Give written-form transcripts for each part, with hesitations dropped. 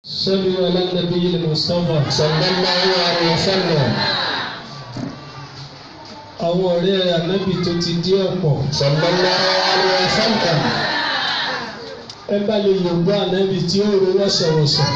صلوا على النبي المصطفى صلى الله عليه وسلم. àwọn ọ̀rẹ́ ànábì tó ti dé ọ̀pọ̀. صلى الله عليه وسلم. ẹ bá lè yòǹbó ànábì tí ó ro wọ́sọ̀wọ́sọ̀.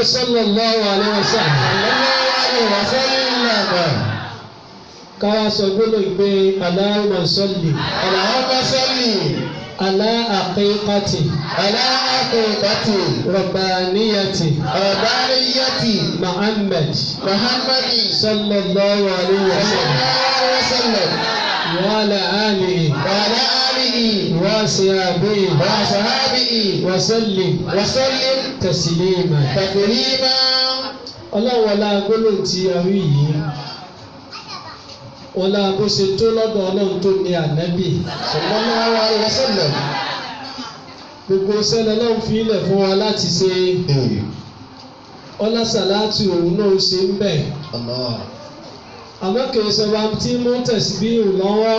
صلى الله عليه وسلم. káwá sọ gbọ́dọ̀ pé Allahumma salli. Allahumma salli. ala aqiqati. ala aqiqati. rabbaniyati. Muhammad. sallallahu alaihi wasallam. wa ala alihi. wa sahbihi. wa sallim. taslima. ọlọ́run ọlá gbólóhùn tí a wí yìí ọlá bó ṣe tó lọ́dọ̀ ọlọ́run tó ní ànábì sallallahu alaihi wasallam. gbogbo sẹ́lẹ̀ náà fi ilẹ̀ fún wa láti ṣe ọlá sàlátù òun náà ṣe ń bẹ̀. àmọ́ kìí sọba tí mú tẹ̀síbí lọ́wọ́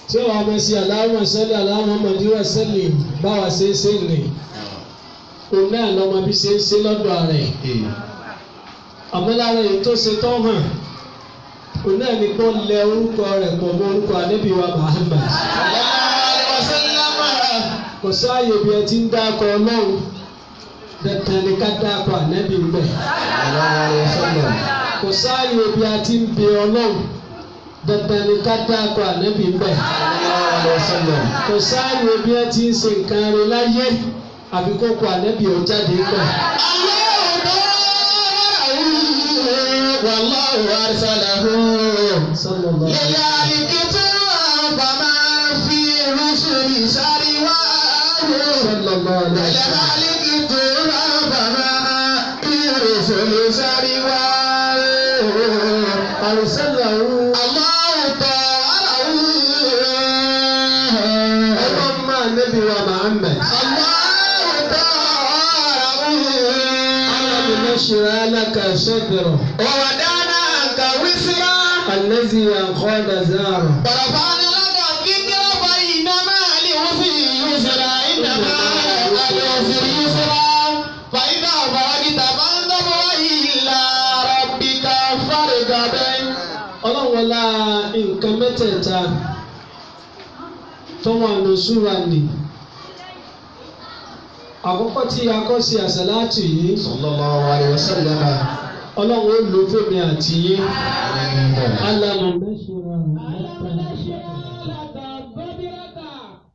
tí ó wà mọ̀ sí Allahumma salli ala Muhammad wa sallim báwa ṣe é ṣe nì òun náà lọ́mọ bí ṣe ń ṣe lọ́dọ̀ rẹ̀. àmọ́ lára èyí tó ṣe tọ́ hàn òun náà ní kó lẹ orúkọ rẹ̀ pọ̀ mọ́ orúkọ ànábì wa Muhammad. kò sáàyè bí ẹ ti ń dákọ̀ ọlọ́run dandan ni ká dákọ̀ ànábì ń bẹ̀. kò sáàyè bí a ti ń bẹ ọlọ́run dandan ni ká dákọ̀ ànábì ń bẹ̀. kò sáàyè bí ẹ ti ń ṣe nǹkan rẹ̀ láyé àfi kó kọ ànábì ó jáde ń bẹ̀. والله أرسله لذلك فما في رسل سرواه لذلك فما في رسل سرواه أرسله الله تعالى اللهم النبي ومحمد الله تعالى نشرح لك صدره ووضعنا عنك وزرك الذي أنقض ظهرك ورفعنا لك ذكرك فإن مع العسر يسرا إن مع العسر يسرا فإذا فرغت فانصب وإلى ربك فارغب. ọlọ́run ọlá nǹkan mẹ́tẹ̀ẹ̀ta tó wà ní súra ni àkọ́kọ́ tí a kọ́ sí àsàlátù yìí sallallahu alaihi wasallam. ọlọ́run ó lò fèmí àti yín alamu mẹ́sùrà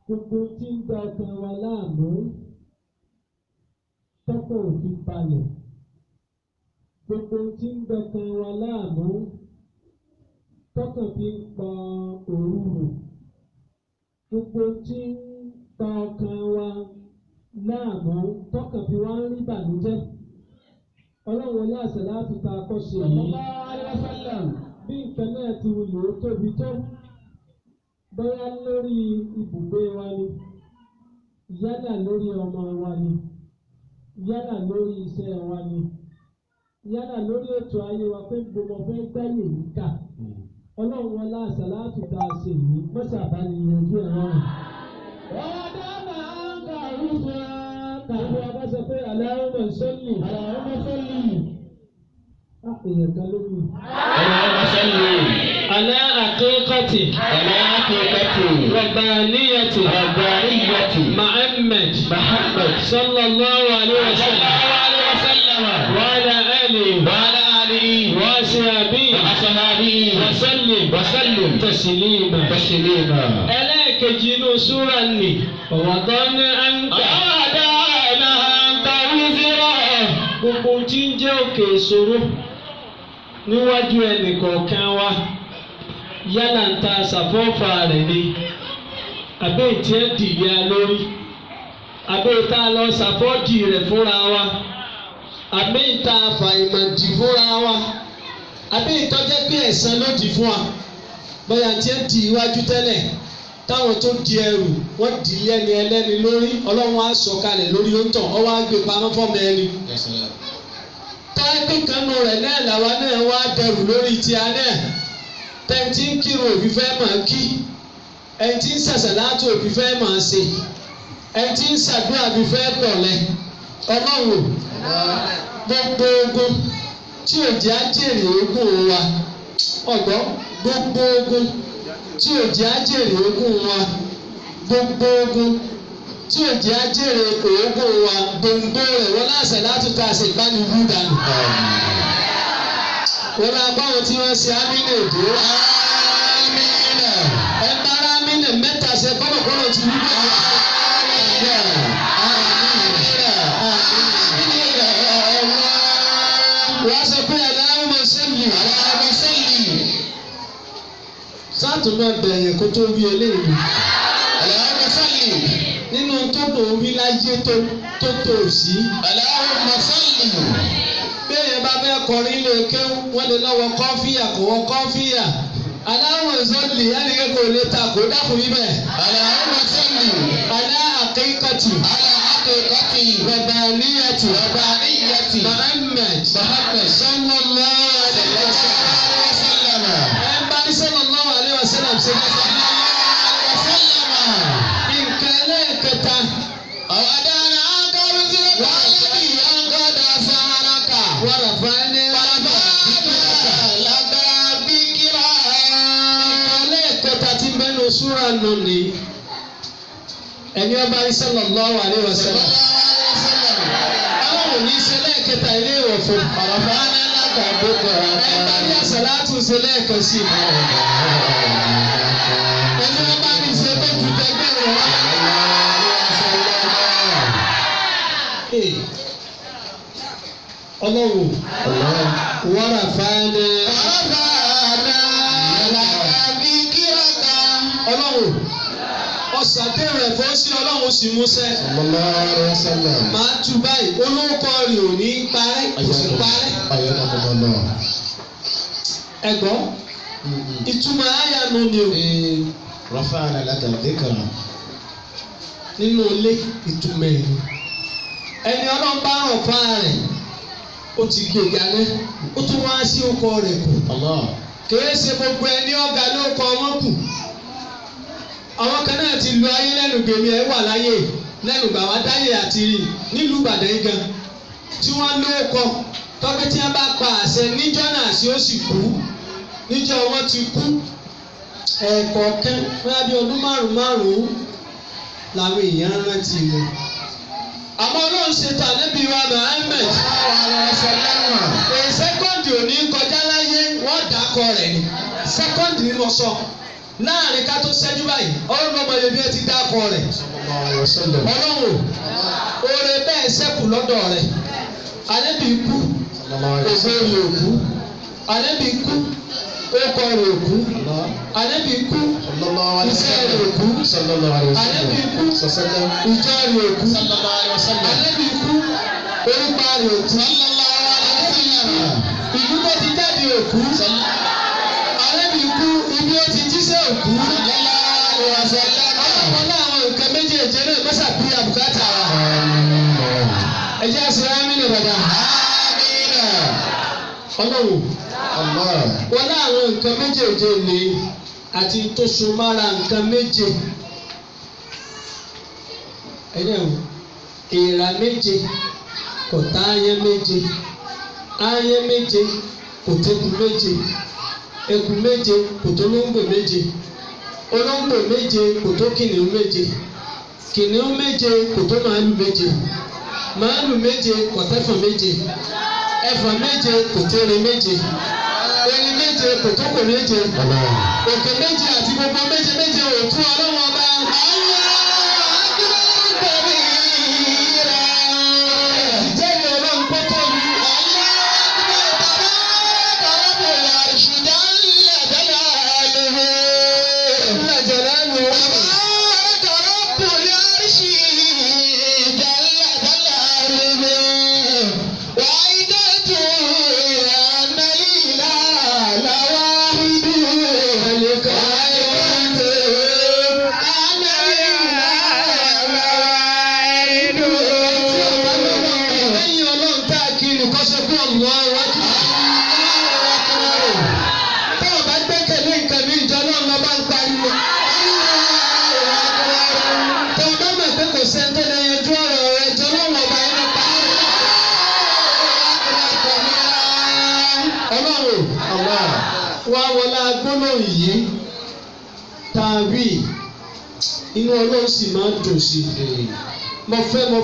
gbogbo tí ń gba ọkàn wa láàmú tọ́kọ̀ òfin balẹ̀ gbogbo tí ń gba ọkàn wa láàmú tọ́kọ̀ fi ń pa òrùrù gbogbo tí ń gba ọkàn wa láàmú tọ́kàn fi wá ń rí bànújẹ́ ọlọ́run wọlé àsàlátù ta kọ́ṣe yìí bí nǹkan náà ti wulò ó tóbi tó bóyá lórí ibùgbé wa ni yálà lórí ọmọ wa ni yálà lórí iṣẹ́ wa ni yálà lórí ètò ayé wa pé gbogbo fẹ́ gbẹ́yìn yìí kà ọlọ́run wọlé àsàlátù ta ṣe yìí mọ́sàbá ni yanjú ẹ̀ rọrùn. Tàbí a bá sọ pé Allahumma salli. Èèyàn kan ló wù. Allahumma salli. Ala aqiqati. Rabbaniyati. Muhammad. Sallallahu alaihi wasallam. Wa ala alihi. Wa sahbihi. Wa sallim. Taslima. Ẹlẹ́ẹ̀kejì inú súra ni. Wada'na anka. Gbogbo tí ń jẹ́ òkè ìṣòro níwájú ẹnìkọ̀ọ̀kan wa yálà ń ta ṣàfọ́fà rẹ̀ ni àbẹ́ ìtí ẹ̀ dìyà lórí àbẹ́ ìta lọ ṣàfọ́jì rẹ̀ fúnra wa àbẹ́ ìta àfàìmọ̀dì fúnra wa àbí ìtọ́jẹ́ pé ẹ̀san ló di fún wa bóyá tí ń di iwájú tẹ́lẹ̀ táwọn tó di ẹrù wọ́n di lẹ́ni ẹlẹ́ni lórí ọlọ́run á sọ kalẹ̀ lórí oúntàn ọwọ́ á gbé pamọ́ fọ́mọ ẹni. tọ́ẹ́pì kanú rẹ̀ náà làwa náà wá dẹrù lórí tíá náà tẹ́ntì ń kírun òbí fẹ́ máa kí ẹ̀ntì ń sàṣàlátù òbí fẹ́ máa ṣe ẹ̀ntì ń ṣàdúrà òbí fẹ́ pọ̀lẹ́ ọlọ́run gbogbo ogun tí òjì á jèrè ogún wa ọ̀gbọ́n gbogbo ogun tí òjì á jèrè ogún wa gbogbo ogun tí òjì á jèrè ogún wa gbòǹgbò rẹ̀ wọ́n láṣẹ láti ta ṣe ìbánirú dànù. wọ́n lọ báwọn tí wọ́n ṣe ámínà èdè ámínà ẹ bára ámínà mẹ́ta ṣe kọ́mọ̀kọ́mọ̀ ti wú bẹ́ẹ̀. wọ́n sọ pé Allahumma salli sáàtù náà bẹ̀yẹ̀ kó tó wí eléyìí. Allahumma salli nínú tó bò ń wí láyé tó tò sí. Allahumma salli bẹ́ẹ̀ bá fẹ́ kọrin lè kéwú wọ́n lè lọ́wọ́ kọ́fíà kò wọ́n kọ́fíà. Allahumma salli ẹnìkan kò lè ta kó dákun ibẹ̀. Allahumma salli ala haqiqati rabbaniyati Muhammad sallallahu alaihi wasallam. sallallahu alaihi wasallam nǹkan lẹ́ẹ̀kẹta ọ̀dàna akọ̀rọ̀sílẹ̀ pàlẹ́bí ọ̀gọ́dà sàràkà wàràfáàní lágbàbíkìrà. nǹkan lẹ́ẹ̀kẹta tí mẹ́nu súra nù ní ẹni ọba sallallahu alaihi wasallam àwọn òní ṣe lẹ́ẹ̀kẹta ilé ìwọ̀fún ọ̀rọ̀fáàní lágbàbíkìrà ẹ̀ka ní àṣàlátù ṣe lẹ́ẹ̀kan sí i. ẹni ọba ní ṣe tó ju tẹgbẹ́ rẹ̀ wá. ọlọ́run wàrà fáánà ọlọ́run ọ̀sàdé rẹ̀ fọ́ sí ọlọ́run sì múṣẹ́. máa tu báyìí olóńkọ rẹ̀ ò ní parẹ́ kò sì parẹ́. ẹ̀gbọ́n ìtumọ̀ àyànú ni o. rafa'na laka dhikra. nínú ilé ìtumọ̀ ẹ̀yìn ẹni ọlọ́run bá rọ̀ fáà rẹ̀ ó ti gbèjà náà ó tún wá sí ọkọ rẹ̀ kù. kìí ṣe gbogbo ẹni ọ̀gá ló kọ wọn kù. àwọn kan náà ti lu ayé lẹ́nu gbèmí ẹ̀ wà láyé lẹ́nu gbà wá dáyé àti rí nílùú Ìbàdàn yìí gan tí wọ́n ló kọ tọ́pẹ́ tí wọ́n bá pa àṣẹ níjọ́ náà sí ó sì kú níjọ́ wọn ti kú ẹ̀ẹ̀kọ̀ọ̀kan fúnra bí ọdún márùn-ún làwọn èèyàn rántí wọn. àmọ́ Ọlọ́run ṣe tà níbi wa Muhammad sẹ́kọ̀ndì òní kọjá láyé wọ́n dàkọ rẹ̀ ni sẹ́kọ̀ndì ni mo sọ láàrin ká tó ṣẹ́jú báyìí Ọlọ́run ọmọ yẹn bí ẹ ti dàkọ rẹ̀ Ọlọ́run oore bẹ́ẹ̀ ṣẹ́kù lọ́dọ̀ rẹ̀ ànábì kú ògbóni òkú ànábì kú orúkọ rẹ̀ òkú ànábì kú iṣẹ́ rẹ̀ òkú ànábì kú ìjọ rẹ̀ òkú ànábì kú orúkọ rẹ̀ òkú ìlú tó ti jáde òkú ànábì kú ibi ó ti jíṣẹ́ òkú ọmọ náà àwọn nǹkan méjèèjì náà mọ́sàbí àbùkátà wa ẹ̀jẹ̀ àṣírí àmínà bàdà Ọlọ́run wọ́n láwọn nǹkan méjèèjì ni àti tó so mára nǹkan méje èèrà méje kò tá ayẹ́ méje ayẹ́ méje kò tẹ́kù méje eku méje kò tó olóńgbò méje olóńgbò méje kò tó kìnìún méje kìnìún méje kò tó màálù méje màálù méje kò tẹ́fọ̀n méje ẹ̀fọ̀n méje kò tẹ́rin méje erin méje kò tó kò méje òkè méje àti gbogbo méje méje òtún Ọlọ́run ọba. وعيدت أن لله gbólóhùn yìí tá a wí inú Ọlọ́run sì máa ń dùn sí i. Mo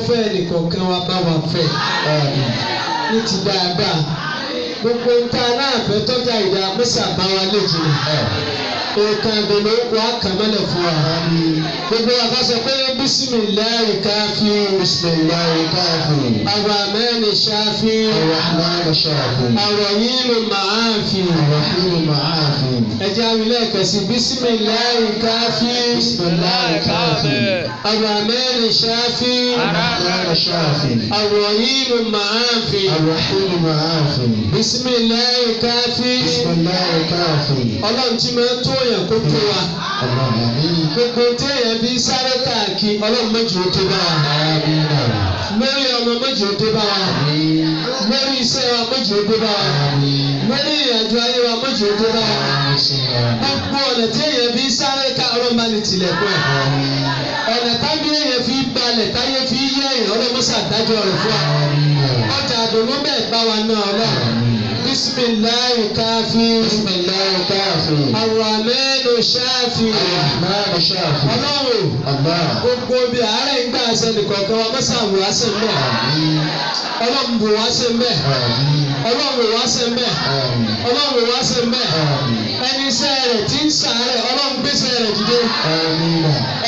fẹ́ ẹnìkọ̀ọ̀kan wa bá wa fẹ́ ní ti dáadáa. Gbogbo nta náà fẹ́ tọ́jà ìdá mẹ́sà bá wa lè jìnnà. Òkàn ìdùnnú wa kàn mọ́lẹ̀ fún wa. Gbogbo wa ká sọ pé bísímìláì káfí. Bismillahi káfí. Ar-Rahmani ṣáfí. Ar-Rahmani ṣáfí. Ar-Rahimu màáfí. Ar-Rahimu màáfí. Ẹja wílẹ̀ kẹsì bísímìláì káfí. Bismillahi káfí. Ar-Rahmani ṣáfí. Ar-Rahmani ṣáfí. Ar-Rahimu màáfí. Ar-Rahimu màáfí. Bísímìláì káfí. Bismillahi káfí. Ọlọ́run tí máa tó yàn kó tó wa. Àmín. Gbogbo téèyàn bí sáré káàkiri Ọlọ́run méjì ó tó bá wa. Àmín. Lórí ọmọ méjì ó tó bá wa. Àmín. Lórí iṣẹ́ wa méjì ó tó bá wa. Àmín. Lórí ìrìnàjò ayé wa méjì ó tó bá wa. Gbogbo ọ̀nà téèyàn bí sáré ká Ọlọ́run bá ní tilẹ̀kùn ẹ̀. Ọ̀nà tábí èèyàn fi balẹ̀ táyé fi yé èèyàn Ọlọ́run mọ́sà dájọ́ rẹ̀ fún wa. Ọjà àdùnnú bẹ́ẹ̀ bá wa náà Ọlọ́run. Bismillahi káfí. Bismillahi káfí. Ar-Rahmanu ṣáfí. Ar-Rahmani ṣáfí. Ọlọ́run Allah. gbogbo bí àárẹ̀ ń gbà sẹ́ni kọ̀ọ̀kan wa mọ́sà wò wá sí mbẹ́. Àmín. Ọlọ́run bò wá sí mbẹ́. Àmín. Ọlọ́run bò wá sí mbẹ́. Àmín. Ọlọ́run bò wá sí mbẹ́. Àmín. Ẹni iṣẹ́ rẹ̀ tí ń sàárẹ̀ Ọlọ́run gbèsè rẹ̀ dìde. Àmín.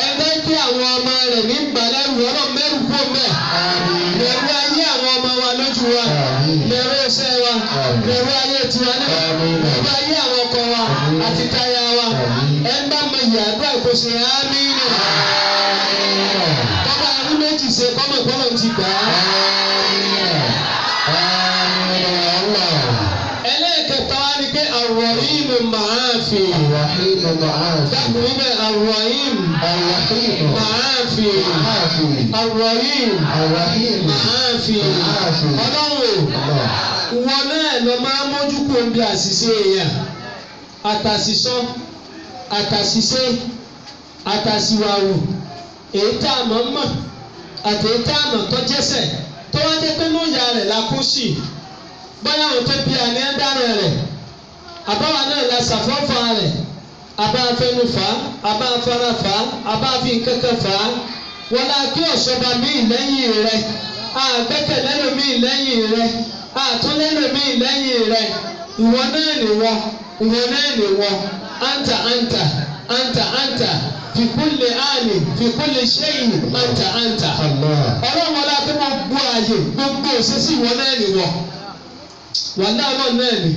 Ẹgbẹ́ tí àwọn ọmọ rẹ̀ ní gbàlẹ́rù Ọlọ́run mẹ́rù kó mbẹ́. Àmín. Lẹ̀rú ayé àwọn ọmọ wa lójú wa. Àmín. Lẹ̀rú iṣẹ́ wa. Lẹ̀rú ayé tiwa náà. Àmín. Lẹ̀rú ayé àwọn ọkọ wa àti táyà wa. Àmín. Ẹ ń bá mọ ìyá àdúrà ìkóso àmín. Tọ́ba arú méjì ṣe kọ́mọ̀ ìpọ́nlọ̀ ti gbà á. Ẹlẹ́ẹ̀kẹta wa ni pé Ar-Rahimu màáfì. Ar-Rahimu màáfì. Dákun níbẹ̀ Ar-Rahim Ar-Rahimu màáfì. màáfì. Ar-Rahim Ar-Rahimu màáfì. màáfì. Ọlọ́run Allah. wọn náà lọ máa mójú kó ń bí àṣìṣe èèyàn. Àtàṣìṣọ́, àtàṣìṣe, àtàṣìwàwù. Èyí tá a mọ̀ mọ̀ àti èyí tá a mọ̀ tó jẹ́sẹ̀ tó wá jẹ́ pé lóòyà rẹ̀ la kó sí. Báyà wọn tó bí àní ẹ̀ dáná rẹ̀. Àbáwa náà la ṣàfọ́fà rẹ̀. Àbá afẹnufà, àbá afárafà, àbá fi kankan fà á. Wọ́n lá kí ọ̀ṣọ́ba míì lẹ́yìn rẹ̀. Àgbẹ́kẹ̀lẹ́ míì lẹ́yìn rẹ̀. Àtúnlẹ́lò míì lẹ́yìn rẹ̀. Ìwọ náà nìwọ. Ìwọ náà nìwọ. Anta anta. Anta anta. Fi kulli ani. Fi kulli shay'in. Anta anta. Allah. Ọlọ́run ọlá tó máa gbọ́ ààyè gbogbo òṣèṣì ìwọ náà nìwọ. Wàhálà náà náà ni.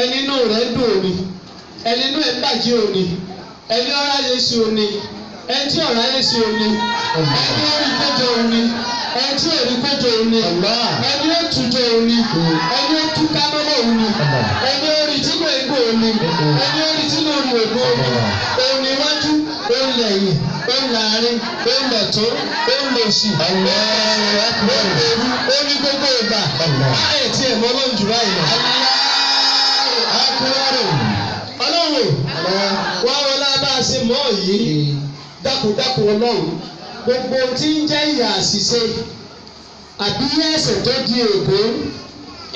Ẹni inú rẹ̀ dùn òní. Ẹni inú ẹ̀ bàjẹ́ òní. Ẹni ọ̀rá yẹ sí òní. Ẹni tí ọ̀rá yẹ sí òní. Ẹni orí kójọ òní. Ẹni tí orí kójọ òní. Ẹni ó tùjọ òní. Ẹni ó tú kámọ́mọ́ òní. Ẹni orí tí kò égbò òní. Ẹni orí tí kò rí ògbó òní. Òní iwájú, òun lẹ́yìn, òun láàrin, òun lọ̀tún, òun lòsì. Orí gbogbo ìgbà. Báyìí tí ẹ̀ mọ́ lọ́n jù báyìí lọ. Ọlọ́run wá wọlé bá a ṣe mọ́ yìí dákúndákún Ọlọ́run gbogbo tí ń jẹ́ ìyà àṣìṣe àbí ẹ̀ṣẹ̀ tó di èkó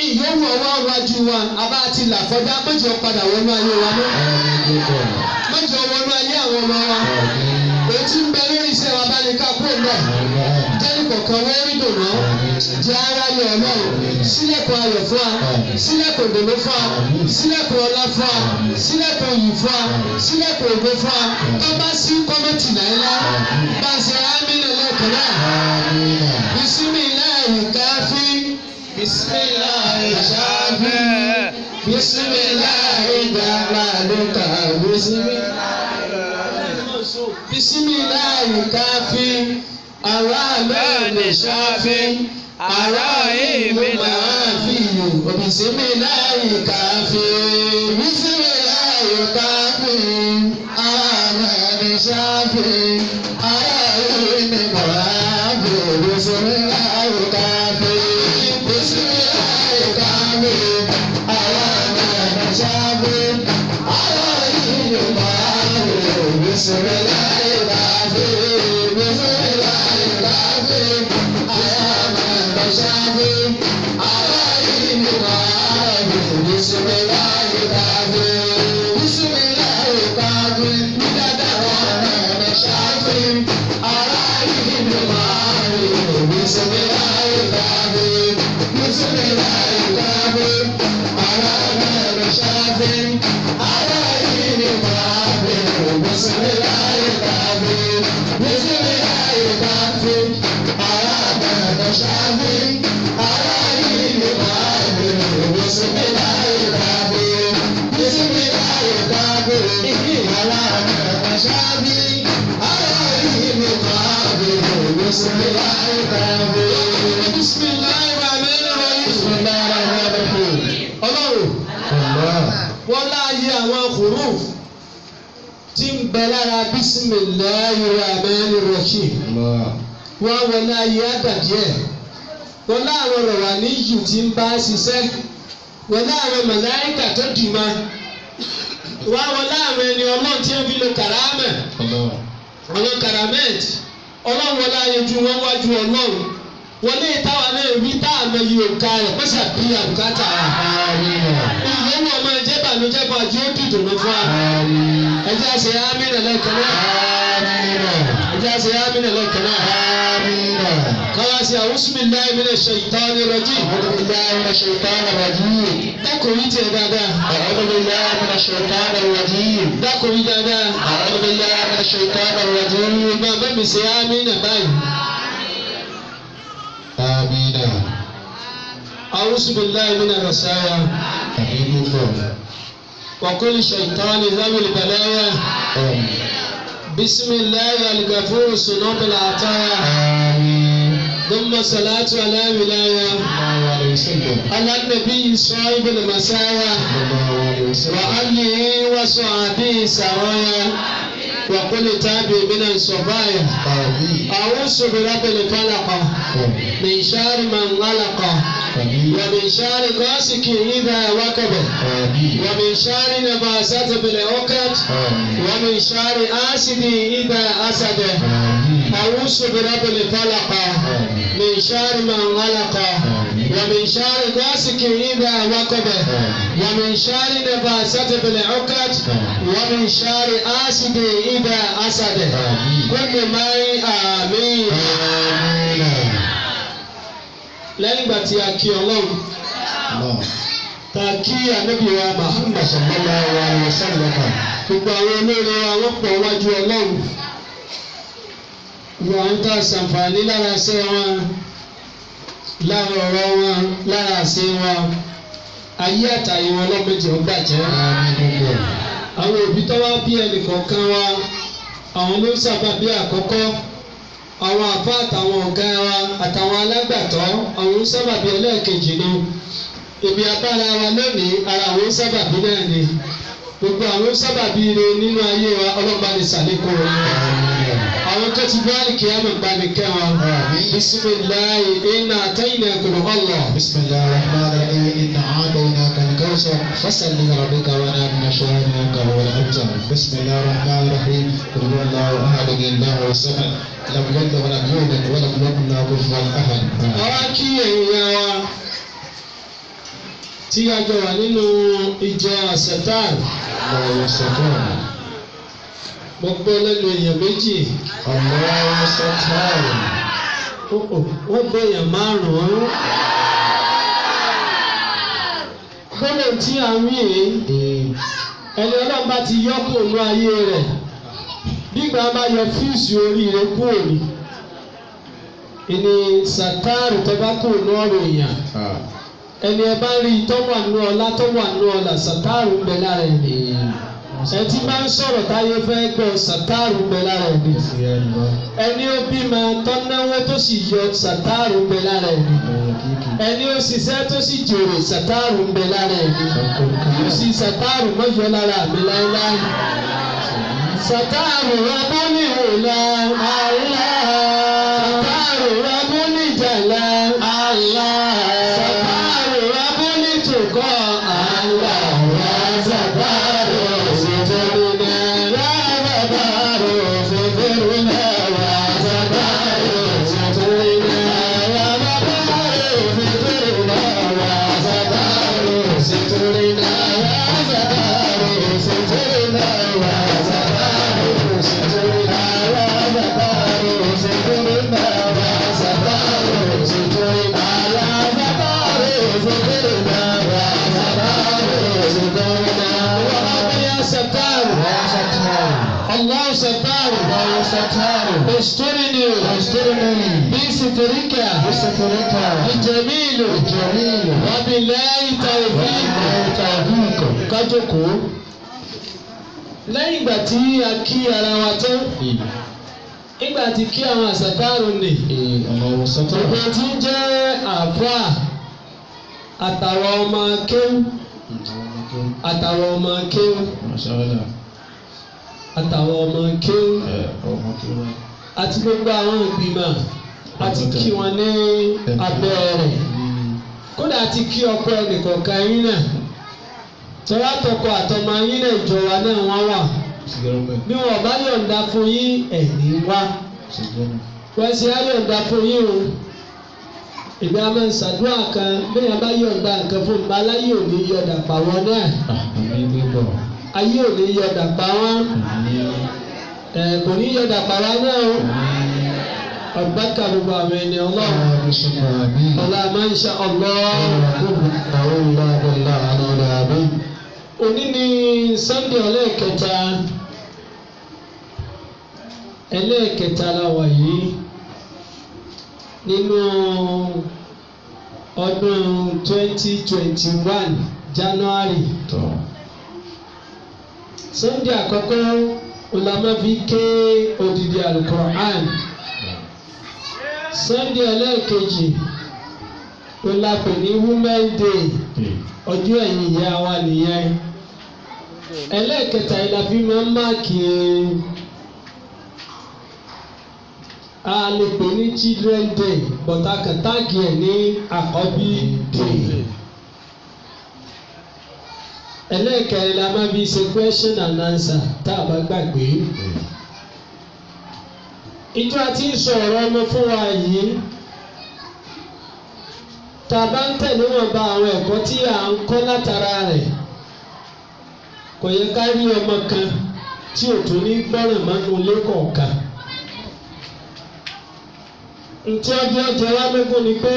ìyóòwò ọwọ́ wájú wa abá ti là fọdá méjì padà wọnú ayé wa mọ́ méjì wọnú ayé àwọn ọmọ wa èyí tí ń bẹ lórí iṣẹ́ wa bá ní ká kó lọ jẹ́ni kọ̀ọ̀kan wọ́n rí dùnà jẹ́ ara yọ Ọlọ́run sílẹ̀kùn ayọ̀ fún wa sílẹ̀kùn ìdùnnú fún wa sílẹ̀kùn ọlá fún wa sílẹ̀kùn òyìn fún wa sílẹ̀kùn ògo fún wa tó bá sí kọ́mẹ́tì náírà bá a ṣe ámínà lẹ́ẹ̀kan náà bisimilahi káfí bisimilahi ṣáfí bisimilahi jamaluka bisimilahi káfí Ar-Rahmani ṣáfí Ar-Rahimu màáfí bisimilahi káfí bisimilahi káfí Ar-Rahmani ṣáfí Ar-Rahimu màáfí bisimilahi káfí bisimilahi káfí Ar-Rahmani ṣáfí Ar-Rahimu màáfí bisimilahi káfí bisimilahi káfí Ar-Rahmani ṣáfí Ar-Rahimu màáfí bisimilahi káfí. ولا كشافي عليه مقابل بسم الله الكافي بسم الله الرحمن الرحيم. بسم الله الرحمن الرحيم. Ọlọ́run الله wọ́n láàyè àwọn huruf tí ń bẹ lára bisimilahi rahmani rahim. الله wọ́n wọlé ayé àdàdíẹ̀ wọ́n láwọn ọ̀rọ̀ wà ní yù tí ń bá ṣiṣẹ́ wọ́n láwọn màláíkà tó dì mọ́ wọ́n láwọn ẹni ọlọ́run tí wọ́n fi lo kàrámẹ̀ الله àwọn kàrámẹ́t ọlọ́run wọlé ayé ju wọn wájú ọlọ́run wọ́n lé táwa náà rí táàmù yìí òkà rẹ̀ pẹ́sà bí àbùkátà rà ìyẹ́wò ọmọ ẹ̀jẹ̀ bànújẹ́ bọ̀ àti ó dìdùn lọ fún wa ẹ̀jẹ̀ àṣẹ àmínà lẹ́kọ̀ọ́ náà ẹ̀jẹ̀ àṣẹ àmínà lẹ́kọ̀ọ́ náà. Kọ́lásì a'udhu billahi minash shaitani rajim. أعوذ بالله من الشيطان الرجيم. Dákò yìí tiẹ̀ dáadáa. أعوذ بالله من الشيطان الرجيم. Dákò yìí dáadáa. أعوذ بالله من الشيطان الرجيم. Bàbá mi ṣe àmínà báyìí. آمين. A'udhu billahi minar rasaya. آمين الله. Wa kulli shaitani zawil balaya. آمين. Bismillahi al-ghafur sunubil ataya. آمين. ثم صلاة على ولاية. الله عليه وسلم. على النبي صاحب المسايا. الله عليه وسلم. وآله وصحبه سرايا. وكل تابع من الصبايا. آمين. أعوذ برب الفلق آمين. من شر من غلق آمين. ومن شر غاسق إذا وقب آمين. ومن شر نفاثات بالعقد آمين. ومن شر حاسد إذا حسد. آمين. أعوذ برب الفلق من شر من غلق ومن شر غاسق إذا وقب ومن شر نفاثات بالعقد ومن شر حاسد إذا حسد. كل ما آمين. آمين. lẹ́yìn ìgbà tí a kí ọlọ́run الله. tá a kí ànábì wa Muhammad صلى الله عليه وسلم. gbogbo àwọn olóore wa wọ́n pọ̀ wájú ọlọ́run gbogbo àwọn tá a ṣàǹfààní lára ṣẹ́ wọn lára ọ̀rọ̀ wọn lára àṣẹ wọn ayé àtàyè wọn lọ́mọdé ó bàjẹ́. آمين. àwọn òbí tó wá bí ẹnìkọ̀ọ̀kan wa àwọn ló ń sábàbí àkọ́kọ́ àwọn àfa àtàwọn ọ̀gá wa àtàwọn alágbàtọ́ àwọn ń sábàbí ẹlẹ́ẹ̀kejì ni ibi abára wa lónìí ara àwọn ń sábàbí náà ni gbogbo àwọn ń sábàbí ire nínú ayé wa ọlọ́ba ní sàlékún wọn. àwọn tó ti bá àlìkè àmọ̀ gbanikẹ́ wọn. bisimilayi iná àtẹ́yìn ẹ̀kọ́ ọlọ́. بسم الله الرحمن الرحيم. إنا أعطيناك الكوثر فصل لربك ونادنا شانئك هو الأبتر. بسم الله الرحمن الرحيم. قل هو الله أحد الله الصمد لم يلد ولم يولد ولم يكن له كفوا أحد. àwa kí èèyàn wa tí a jọ wà nínú ìjọ àṣetán الله يستر. gbogbo lẹ́nu èèyàn méjì الله يستر. wọ́n gbé èèyàn márùn-ún. gbọ́dọ̀ tí a ń rí ẹni ọlọ́run bá ti yọ kó nú ayé rẹ̀ nígbà bá yọ fíìsì oríire kúrò ní ìní sàtáàrù tó bá kúrò ní ọ̀rọ̀ èèyàn ẹni ẹ bá rí tọ́wà nú ọlá tọ́wà nú ọlá sàtáàrù ń bẹ lára ẹni ẹ tí bá ń sọ̀rọ̀ táyé fẹ́ gbọ́ sàtáàrù ń bẹ lára ẹni ẹni ó bímọ tọ́náwó tó sì yọ sàtáàrù ń bẹ lára ẹni ẹni ó ṣiṣẹ́ tó sì jèrè sàtáàrù ń bẹ lára ẹni yóò sì sàtáàrù mọ́jọ lára mi láéláé sàtáàrù rabó ní ìhòòlà àlá sàtáàrù rabó ní ìjàlá àlá sàtáàrù rabó ní tòkọ́ àlá wà sàtáàrù òṣèlú náà sàtáàrù òṣèlú náà wà sàtáàrù òṣèlú náà wà sàtáàrù òṣèlú náà wà sàtáàrù òṣèlú náà wà sàtáàrù òṣèlú náà wà sàtáàrù òṣèlú náà wà sàtáàrù òṣèlú náà wà sàtáàrù òṣèlú náà wà sàtáàrù òṣèlú náà wà sàtáàrù òṣèlú náà wà يا ستار الله ستار استرني بسترك الجميل وبالله توفيق kájókòó lẹ́yìn ìgbà tí a kí ara wa tán nígbà tí kí àwọn àṣàkárò nì gbogbo tí ń jẹ́ àfáà àtàwọn ọmọ kéwù àtàwọn ọmọ kéwù àtàwọn ọmọ kéwù àti gbogbo àwọn ìgbìmọ̀ àti kí wọn ní abẹ́ rẹ̀ kódà àti kí ọkọ ẹnìkọ̀ọ̀kan yín náà tọ́lá tọkọ àtọmọ yín náà ìjọba náà wọ́n wà bí wọn bá yọ̀ǹda fún yín ẹ̀ní wá wọ́n ṣe á yọ̀ǹda fún yín o ìgbà máa ń ṣàdúrà kan bẹ́ẹ̀ bá yọ̀ǹda nǹkan fún mi aláyé ò ní yọ̀ǹda pa wọn náà ayé ò ní yọ̀ǹda pa wọn kò ní yọ̀ǹda pa wọn náà o ọ̀gbáka gbogbo àwọn ẹni ọlọ́run ọ̀la máa ń ṣe ọlọ́run. Òní ni Sunday ẹlẹ́ẹ̀kẹta la wà yìí nínú ọdún 2021 January. Sunday àkọ́kọ́ olamafi ké odidi Al-Qur'an. Sunday ẹlẹ́ẹ̀kejì olapè ní Women Day ọjọ́ ẹ̀yìn ìyá wa nìyẹn. Ẹlẹ́ẹ̀kẹta ìlàfi máa ń máàkì a lè pè ní Children Day bọ̀tà kan táàgì ẹ̀ ní Àkọ́bí Day. Ẹlẹ́ẹ̀kẹrin la máa fi ṣe question and answer tá a bá gbàgbé. Ìjọ àti ìsọ̀rọ̀ ọmọ fún wa yìí tá a bá ń tẹ̀lé wọn bá àwọn ẹ̀kọ́ tí à ń kọ́ látara rẹ̀ kò yẹ ká rí ọmọ kan tí ò tún ní gbọ́ràn mọ́nú ilé kọ̀ọ̀kan. Ntí ọjọ́ wa lógún ni pé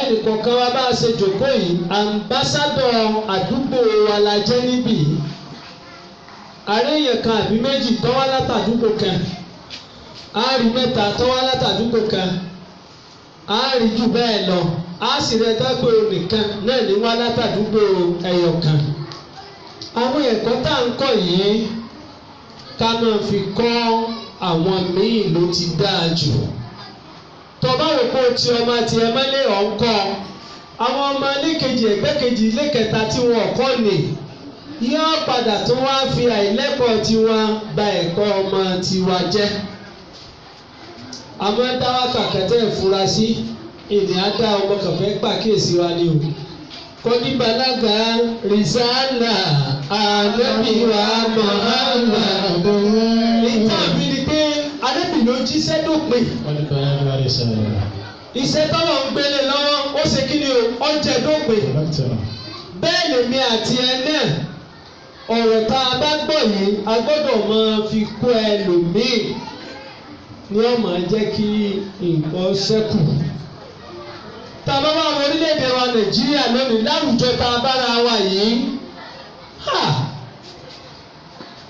ẹnì kọ̀ọ̀kan wa bá a ṣe jòkó yìí àmbásádọ̀ àdúgbò wa la jẹ́ níbí. Àréyàn kan àbí méjì tó wá látàdúgbò kan àárí mẹ́ta tó wá látàdúgbò kan àárí jù bẹ́ẹ̀ lọ á sì rẹ dágbò nìkan náà ní wá látàdúgbò ẹyọ kan. Àwọn ẹ̀kọ́ tá à ń kọ́ yìí ká máa fi kọ́ àwọn míì ló ti dáa jù. Tọ́ba wò kó tí ọmọ tiẹ̀ mọ́lẹ̀ ọ̀ńkọ́ àwọn ọmọ ilékejì ẹgbẹ́kejì ilékẹta tí wọn kọ́ ni yóò padà tó wá fi àìlẹ́kọ̀ọ́ tiwọn ba ẹ̀kọ́ ọmọ tiwa jẹ́. Àmọ́ dáwà kàkẹ́tẹ́ ìfurasí ìní àdá ọmọ kàfẹ́ pàkíyèsí wa ni o. Kọ́ni balaga rìsálà ànábìwá Muhammad. Ìtàn mi ni pé ànábì ló jíṣẹ́ dópin. Iṣẹ́ tọ́lọ̀ ń gbélé lọ́wọ́ ó ṣe kí ni o ó jẹ́ dópin. Bẹ́ẹ̀ lèmi àti ẹ náà ọ̀rọ̀ tá a bá gbọ́ yìí a gbọ́dọ̀ máa fi kó ẹlòmíì ní ó máa jẹ́ kí nǹkan ṣẹ́kù. Tá a bá wà wọ orílẹ̀-èdè wa Nàìjíríà lónìí láwùjọ tá a bára wa yìí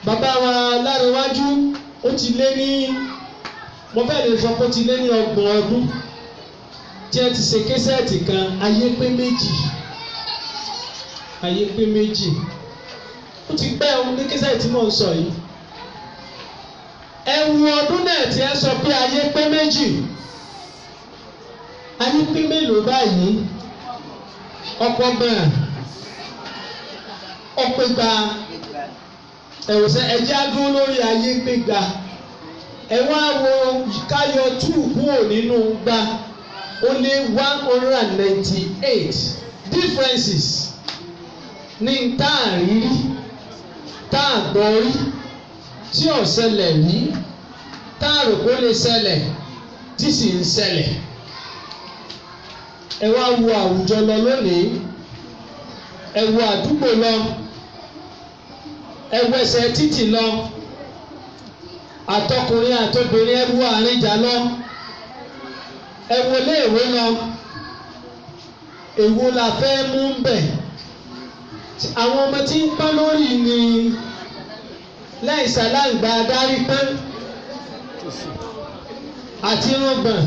bàbá wa Lárewájú ó ti lé ní mo fẹ́ lè sọ pé ó ti lé ní 30 ọdún tí ẹ ti ṣe késẹ́ẹ̀tì kan ayé pé méjì ó ti pẹ́ ohun ní késẹ́ẹ̀tì tí mò ń sọ yìí. Ẹ̀wù ọdún náà tí ẹ sọ pé ayé pé méjì ayé pé mélòó báyìí ọ̀pọ̀ gbọ̀n ọ̀pẹ̀ gba ẹ̀wòsàn ẹ̀jẹ̀ adúró lórí ayé pé gba ẹ̀wọ̀n àwọ̀ káyọ̀ 2 kúrò nínú gba ó lé 198 differences ní táàrí táàgbọ́rí tí ò ṣẹlẹ̀ rí táàrò kó lè ṣẹlẹ̀ tí sì ń ṣẹlẹ̀. Ẹ wá wo àwùjọ lọ lónìí ẹ wo àdúgbò lọ ẹ wo ẹsẹ̀ títì lọ àtọkùnrin àtobìnrin ẹ wo àríjà lọ ẹ wo iléèwé lọ èwo la fẹ́ mú bẹ̀. Àwọn ọmọ tí ń pọ́n lórí ni láì ṣàlàǹgbà adarí pọ́n àti rọgbọ̀n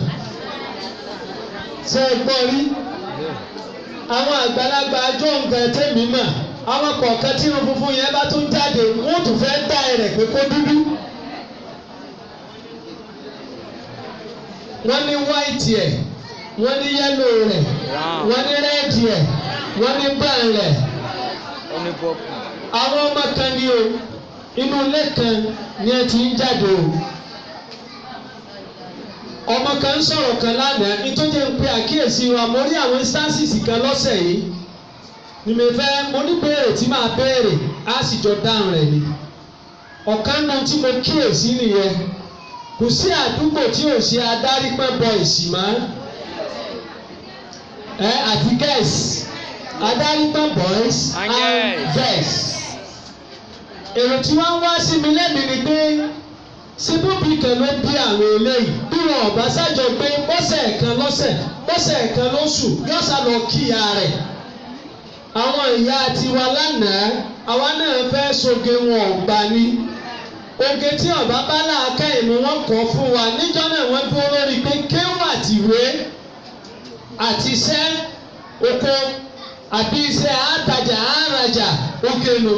ṣe gbọ́ rí àwọn àgbàlagbà ajọ́ nǹkan tẹ́mi mà àwọn kọ̀ọ̀kan tí irun funfun yẹn bá tún jáde wọ́n tún fẹ́ dá rẹ̀ pé kó dúdú. wọ́n ní white ẹ̀ wọ́n ní yellow rẹ̀ wọ́n ní red ẹ̀ wọ́n ní brown rẹ̀. àwọn ọmọ kan ní o inú ilé kan ni ẹ ti ń jáde o. ọmọ kan ń sọ̀rọ̀ kan lánàá nítorí ń pe àkíyèsí wa mo rí àwọn instances kan lọ́sẹ̀ yìí ni mo ní béèrè tí màá béèrè á sì jọ dáhùn rẹ̀ ni. ọ̀kan náà tí mo kíyèsí nìyẹn kò sí àdúgbò tí ò ṣe adarí pẹ́ boys mọ́ àti girls adarí pẹ́ boys and girls. èrò tí wọ́n wá sí mi lẹ́mìí ni pé síbúbí kan ló bí àwọn eléyìí bí wọn ò bá ṣàjọ pé bọ́sẹ̀ kan lọ́sẹ̀ bọ́sẹ̀ kan lóṣù yóò sá lọ kíyà rẹ̀. àwọn ìyá tiwa lánàá àwa náà fẹ́ soge wọn ò gbà ní. oge tí ọba bá láàká ìmú wọn kọ fún wa níjọ́ náà wọ́n dúró lórí pé kéwù àtìwé àti iṣẹ́ oko àbí iṣẹ́ àtàjà àràjà oge lò.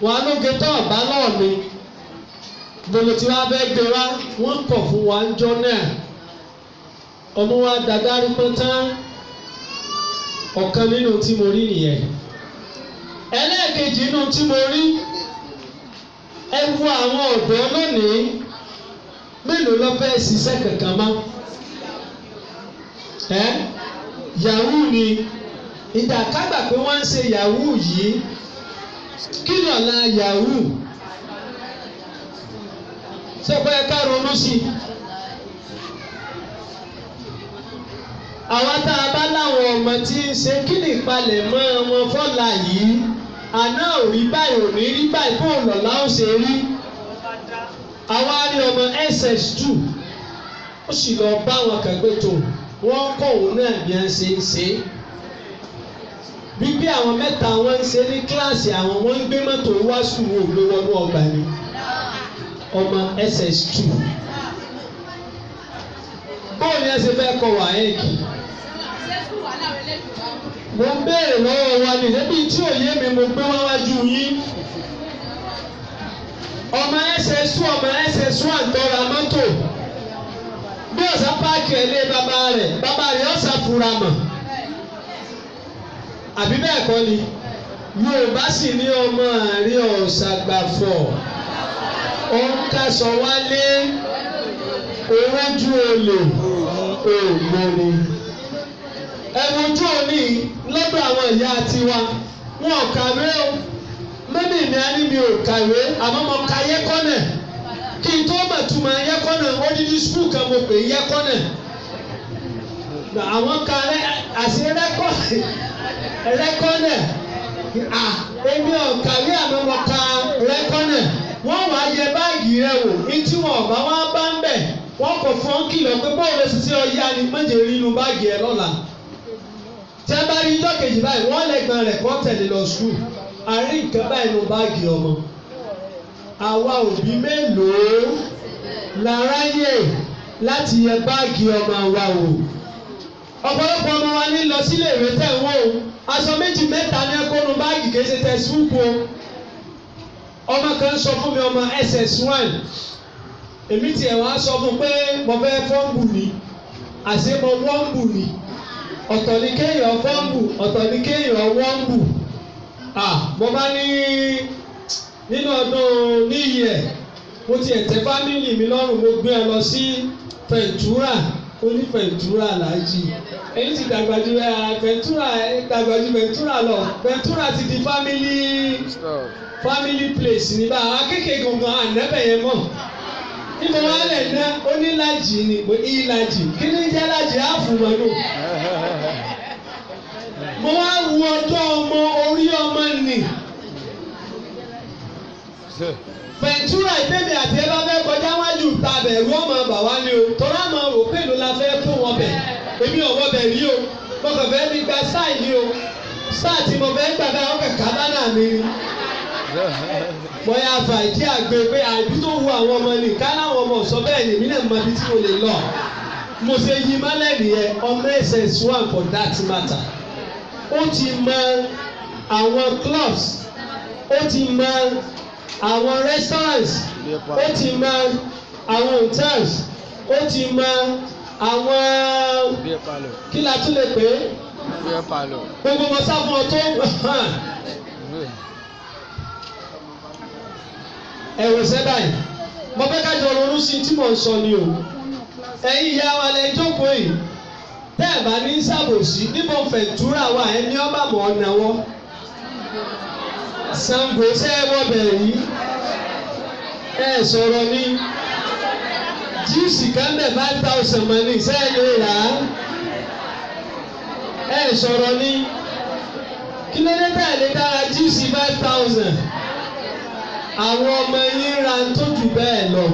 wọn lóge tó ọba náà ni gbogbo tí wọ́n fẹ́ gbé wá wọ́n kọ̀ fún wa níjọ́ náà. ọmọ wa dàdárí pọ́n tán ọ̀kan nínú tí mo rí nìyẹn. ẹlẹ́ẹ̀kejì nínú tí mo rí ẹ wo àwọn ọ̀dọ́ lónìí mélòó ló fẹ́ ṣiṣẹ́ kankan mọ́. yahoo ni ìdàkágbà pé wọ́n ń ṣe yahoo yìí kí lọ́la yahoo ṣé pé ká ronú sí i. àwa tá a bá láwọn ọmọ tí ń ṣe kí ni ìpalẹ̀mọ́ wọn fọ́la yìí àná ò rí báyìí ò ní rí báyìí bó lọ́la ó ṣe rí. àwa rí ọmọ SS2 ó sì lọ bá wọn kẹgbẹ́ tó wọ́n kọ́ òun náà bí wọ́n ṣe ń ṣe. bí àwọn mẹ́ta wọ́n ń ṣe ní kíláàsì àwọn wọ́n ń gbé mọ́tò wá sùúrù ògbé wọnú ọgbà ni ọmọ SS2. báwo ni ẹ ṣe fẹ́ kọ wàhálà mo ń béèrè lọ́wọ́ wa ní ẹbí tí òye mi mo gbé wáwájú yín. ọmọ SS1 tọ́ra mọ́tò bí ọ̀sán páàkì ẹ̀ lé bàbá rẹ̀ ọ̀sán fura mọ̀ àbí bẹ́ẹ̀ kọ́ ni Yorùbá sì ní ọmọ àárín ọ̀sàgbàfọ̀ ọ̀nkasọ̀ wálé orójú olè ògbóni. ẹ̀wọ̀njú òní lọ́dọ̀ àwọn ìyá tiwa wọn ò kàwé o mẹ́mí mi á ní mi ò kàwé àmọ́ mo ka yẹ́kọ́nà kí n tó mọ̀ túmọ̀ yẹ́kọ́nà odidi skul kan mo pè yẹ́kọ́nà. àwọn kan àṣẹ rẹ́kọ́nà èmi ò kàwé àmọ́ mo ka rẹ́kọ́nà. wọ́n wá yẹ báàgì rẹ wò ní tí wọn ọ̀bá wá bá ń bẹ̀ wọ́n kò fọ́n kìlọ̀ pé bóòlù ṣiṣẹ́ ọ̀yá ni méje rí inú báàgì ẹ lọ́la. tí a bá rí ijọ́ kejì báyìí wọ́n lẹ́gbọ̀n rẹ̀ kọ́ tẹ̀lé lọ sùkúù àrí nǹkan báyìí nínú báàgì ọmọ. àwa òbí mélòó la ráyè láti yẹ báàgì ọmọ wa wò. ọ̀pọ̀lọpọ̀ ọmọ wa ní lọ sílé ìwé tẹ̀ wọ́n o aṣọ méjì mẹ́ta ní ẹ̀kọ́nu báàgì kì í ṣe tẹ̀ sùkúù o. ọmọ kan sọ fún mi ọmọ SS1 èmi tiẹ̀ wá sọ fún pé mo fẹ́ fọ́ǹbù ni àṣé mo wọ́ǹbù ni ọ̀tọ̀ ni kéèyàn fọ́ǹbù ọ̀tọ̀ ni kéèyàn wọ́ǹbù. mo bá ní nínú ọdún níyì ẹ̀ mo tiẹ̀ tẹ́ fámìlì mi lọ́rùn mo gbé ẹ lọ sí Ventura ó ní Ventura làájì èyí ti dàgbà ju Ventura lọ Ventura ti di family place ní bá àwọn akéèké gangan ànẹ́bẹ̀ yẹn mọ̀ níbo wá lẹ̀ ná onílàjì ni ìlàjì kí ni jẹ́ lájì àfùmọ́nù. mo wá wu ọjọ́ ọmọ orí ọmọ nì Ventura ìbéèrè àti ẹ bá fẹ́ kọjá wájú ta bẹ̀rù ọmọ bàwá ni o tọ́lá máa rò pé èlò la fẹ́ tó wọn bẹ̀ èmi ò wọ bẹ̀ rí o mo kàn fẹ́ mi gba sáì ni o sáà tí mo fẹ́ gbà bẹ́ẹ̀ ọkọ̀ kábánà mi ni. bóyá fà ìdí àgbẹ̀ pé àbí tó wu àwọn ọmọ ní ká láwọn ọmọ sọ bẹ́ẹ̀ ni èmi náà mọ ibi tí mo lè lọ mo ṣe yí mọ́lẹ̀ nìyẹn ọmọ SS1 for that matter ó ti mọ àwọn clubs, ó ti mọ àwọn restaurants, ó ti mọ àwọn hotels, ó ti mọ àwọn kí la tún lè pè é gbogbo wọn sáfún ọ tó ẹ̀wọ̀n sẹ́dá yìí mo fẹ́ ká jọ ronú sí tí mò ń sọ ni o ẹ̀yin ìyá wa lẹ jókòó yìí tẹ́ ẹ̀ bá ní ṣàbòsí níbo fẹ̀túrà wà ẹni ọba mọ̀ ọ́ náwó Ṣàngó ṣẹ́ ẹ wọ́ bẹ̀rẹ̀ yìí ẹ sọ̀rọ̀ ní jíìsì kánbẹ̀ 5,000 mọ̀ ní sẹ́ẹ̀ lè rà á ẹ sọ̀rọ̀ ní kí ló dé tẹ̀lé dára jíìsì 5,000 àwọn ọmọ yín ra tó jù bẹ́ẹ̀ lọ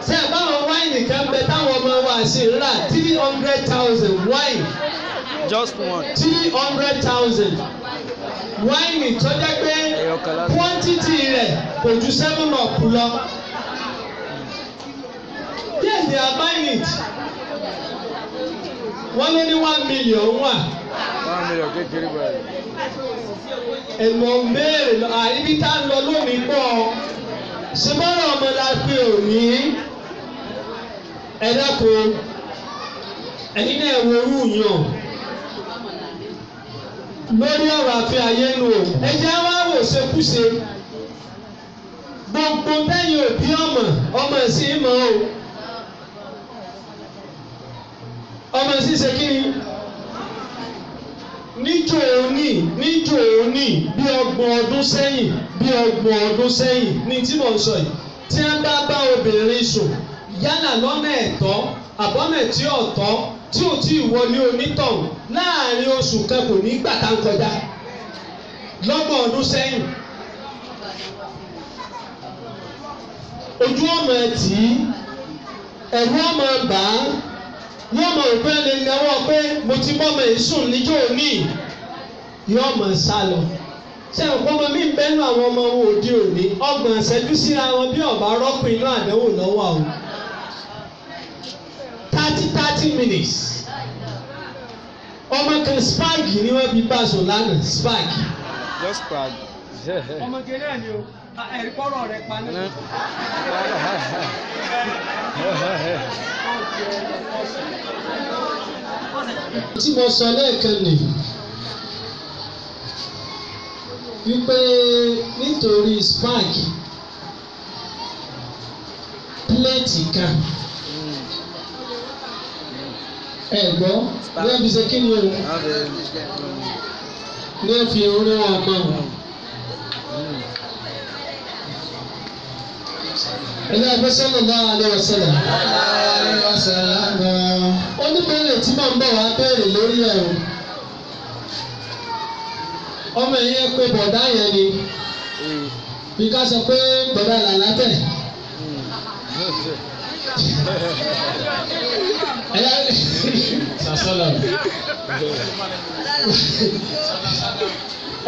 ṣé ẹ báwọn wáìnì kan bẹ táwọn ọmọ wa ṣe ń rà 300,000 wáìnì just one 300,000 wáìnì tó jẹ́ pé quantity rẹ̀ kò ju 7 up lọ yes they are buying it wọ́n lé ní 1 million wà. 1 million kékeré báyìí. ẹ̀mọ̀ mẹ́rin àìbí tá a lọ lónìí pọ̀ ṣe bọ́rọ̀ ọmọ la pé òní ẹ dákun ẹ̀yin náà wo orú yàn lórí ọ̀rọ̀ àfi ayé nu o ẹ jẹ́ wá wò ṣekúṣe gbogbo tẹ́yìn òbí ọmọ sí mọ́ o ọmọ sí ṣe kí ni níjó òní bí 30 ọdún sẹ́yìn ní tí mò ń sọ yìí tí wọ́n bá obìnrin sùn yálà lọ́nà ẹ̀tọ́ àbọ̀nà tí ọ̀tọ̀ tí ò tí ì wọlé onítọ̀hún láàrin oṣù kan kò ní gbà tá ń kọjá 30 ọdún sẹ́yìn ojú ọmọ ẹtì ẹ̀rú ọmọ bà á yóò mọ òpin ẹni náwó pé mo ti bọ́ ọmọ yìí sùn níjó òní yóò mọ̀ sá lọ ṣé ọ̀pọ̀ ọmọ mi ń bẹ́nu àwọn ọmọ òde òní 30 ìṣẹ́jú síra wọn bí ọ̀bá rọ́pò inú àdánwò lọ́wọ́ àwọn 30 minutes ọmọ kan spag ni wọ́n fi bá sùn lánàá spag. just spag. ọmọ kéré ni o ẹ̀rí kọ́rọ̀ rẹ̀ pa ní. tí mo sọ lẹ́ẹ̀kan nìyí wípé nítorí spag pléètì kan ẹ gbọ́ ní ẹbí ṣe kí ni o ní ẹ fi orí wọn mọ ẹ̀yà ẹgbẹ́ sallallahu alaihi wasallam oníbẹ̀rẹ̀ tí màá ń bọ̀ wá bẹ̀rẹ̀ lórí ẹ̀rù ọmọ yẹn pé bọ̀dá yẹn ni bí ká sọ pé bọ̀dá làlá tẹ̀ ẹ̀yà sàṣọlọ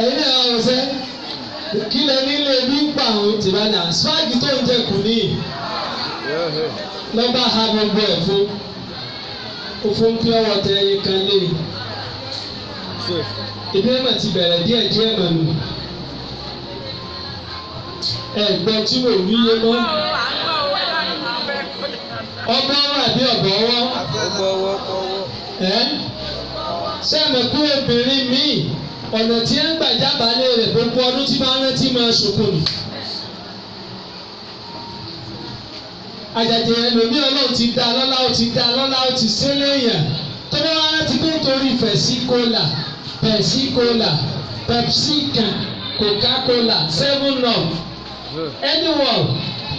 ẹ̀yin náà wà wọ́n sẹ́ kí lẹ nílé bí ń pa àwọn tìbánà swagi tó ń jẹ kù ní lọ́ba ha gbogbo ẹ̀ fún pure water ẹ̀yìn kan lé ìdílé mà ti bẹ̀rẹ̀ díẹ̀ mà nù ẹ̀gbọ́n tí mo rí yé mọ́ ọgbà ọwọ́ àbí ọ̀bọ̀ ọwọ́ sẹ́mi kú obìnrin míì ọ̀nà tí ẹ ń gbàjábà lé rẹ̀ gbogbo ọdún tí bá ń rántí máa sunkún ni. àjàjẹ ẹlòmí ọlọ́run ti dá lọ́lá ó ti sé léèyàn tó bá wá rántí pé nítorí Pepsi-Cola Pepsi-Can Coca-Cola 7up anyone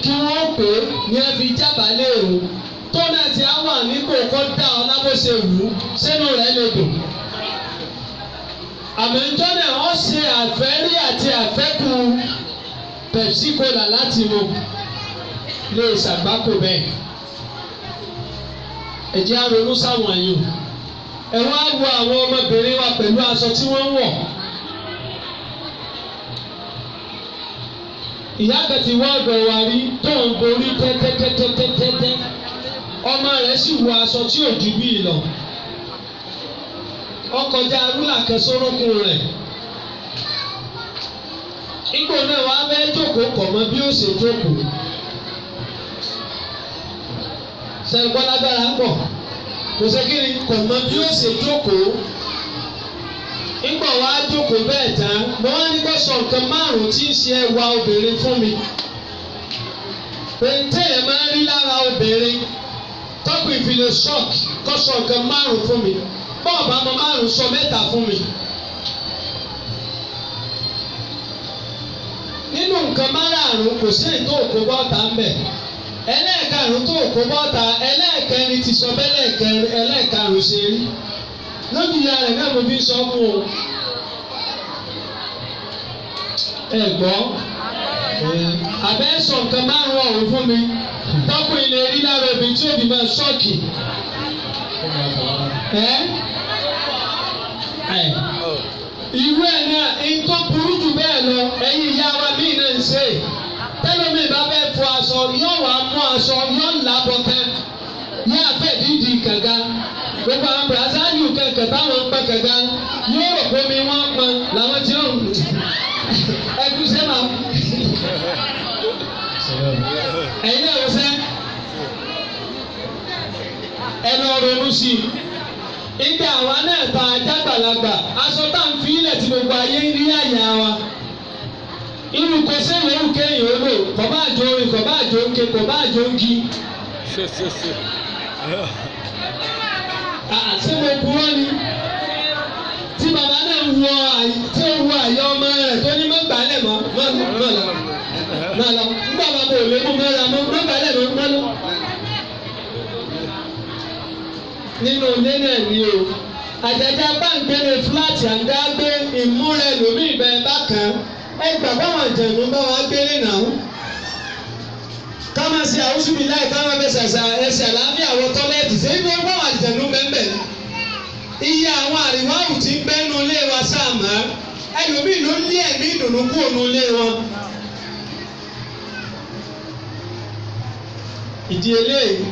kí wọ́n pè é ní ẹ fi jábà lé òun tó náà ti á wà nípò kó dá ọ lábòsè wù ú sínú rẹ̀ lè dùn. àmọ́jọ́ náà wọ́n ṣe àfẹ́rí àti àfẹ́kù Pepsi-Cola láti mu lè ṣàgbákò bẹ́ẹ̀. ẹ jẹ́ á ronú sáwọn yìí ẹ wá wo àwọn ọmọbìnrin wa pẹ̀lú aṣọ tí wọ́n ń wọ̀. ìyá kẹtì wọ́n ọ̀dọ̀ wa rí tó ń borí tẹ́tẹ́tẹ́tẹ́tẹ́ ọmọ rẹ̀ sì wọ aṣọ tí ò ju bíi lọ. ọkọjá rúlà kan sórókùn rẹ̀ ipò náà wàá fẹ́ jókòó kọ̀ mọ́ bí ó ṣe jókòó sẹ́gbọ́n lágbára pọ̀ kò sí kí ni kọ̀ mọ́ bí ó ṣe jókòó ipò wàá jókòó bẹ́ẹ̀ tán mo wá ní kó sọ nǹkan márùn-ún tí ń ṣe ẹwà obìnrin fún mi pèntè ẹ̀ máa ń rí lára obìnrin tọ́pù ìfìlẹ̀ ṣọ́ọ̀kì kó sọ nǹkan márùn-ún fún mi bọ́ọ̀bù àmọ́ márùn-ún sọ mẹ́ta fún mi. nínú nǹkan márààrún kò sí ètò òkú bọ́ọ̀tà ń bẹ̀ ẹlẹ́ẹ̀karùn tó òkú bọ́ọ̀tà ẹlẹ́ẹ̀kẹrin ti sọ bẹ́ẹ̀ ẹlẹ́ẹ̀karùn ṣe rí lójú ìyá rẹ̀ náà mo fi sọ fún o. ẹ gbọ́ àbẹ́ sọ nǹkan márùn-ún ọ̀hún fún mi tọ́kùn ilé rí lára obìnrin tí òbí máa ṣọ́ọ̀kì. Ìwé ẹ̀ náà nǹkan burú jù bẹ́ẹ̀ lọ ẹ̀yin ìyá wa míì náà ń ṣe tẹ́lómi bá fẹ́ fọ aṣọ yóò wá mú aṣọ yóò làbọ̀ tán yóò fẹ́ dídì kànga gbogbo àwọn brazilian kẹ̀kẹ́ táwọn ń pẹ́ kànga yóò rò pé omi wọn pọn làwọn tí ó ń ẹkú sẹ́mà ẹ̀yin náà wọ́n sẹ́ ẹ lọ ronú sí i ìgbà àwa náà ta ajágbàlagbà aṣọ tá à ń fi ilẹ̀ tí gbogbo ayé ń rí àyà wa irú kò sẹ́yìn ewu kéèyàn ó lò kọ̀bá àjò orin kọ̀bá àjò òkè kọ̀bá àjò ògì. ṣé mo kúrọ́ ni tí bàbá náà ń wọ àyà ọmọ rẹ̀ tó ní mọ́gbàlẹ̀ mọ́ lọ nígbà bàbá ò lè mú mọ́ra mọ́ mọ́gbàlẹ̀ mọ́ lọ. nínú ilé náà ni o àjàjà báńkẹ́lẹ̀ fúláàtì àǹdágbé ìmúra ẹlòmíì bẹ́ẹ̀ bákan ẹ gbà báwọn àjẹ̀nú bá wa gbélé náà ká máa ṣe àwùjọbí láì ká máa fẹsẹ̀ ẹsẹ̀ àlàáfíà wọ tọ́lẹ́ẹ̀tì ṣé ibi báwọn àjẹ̀nú bẹ́ẹ̀ iye àwọn àríwáwù tí ń bẹ́nu ilé wa sáàmà ẹlòmíì ló lé ẹ̀mí ìdùnnú kú ònú ilé wọn. ìdí eléyìí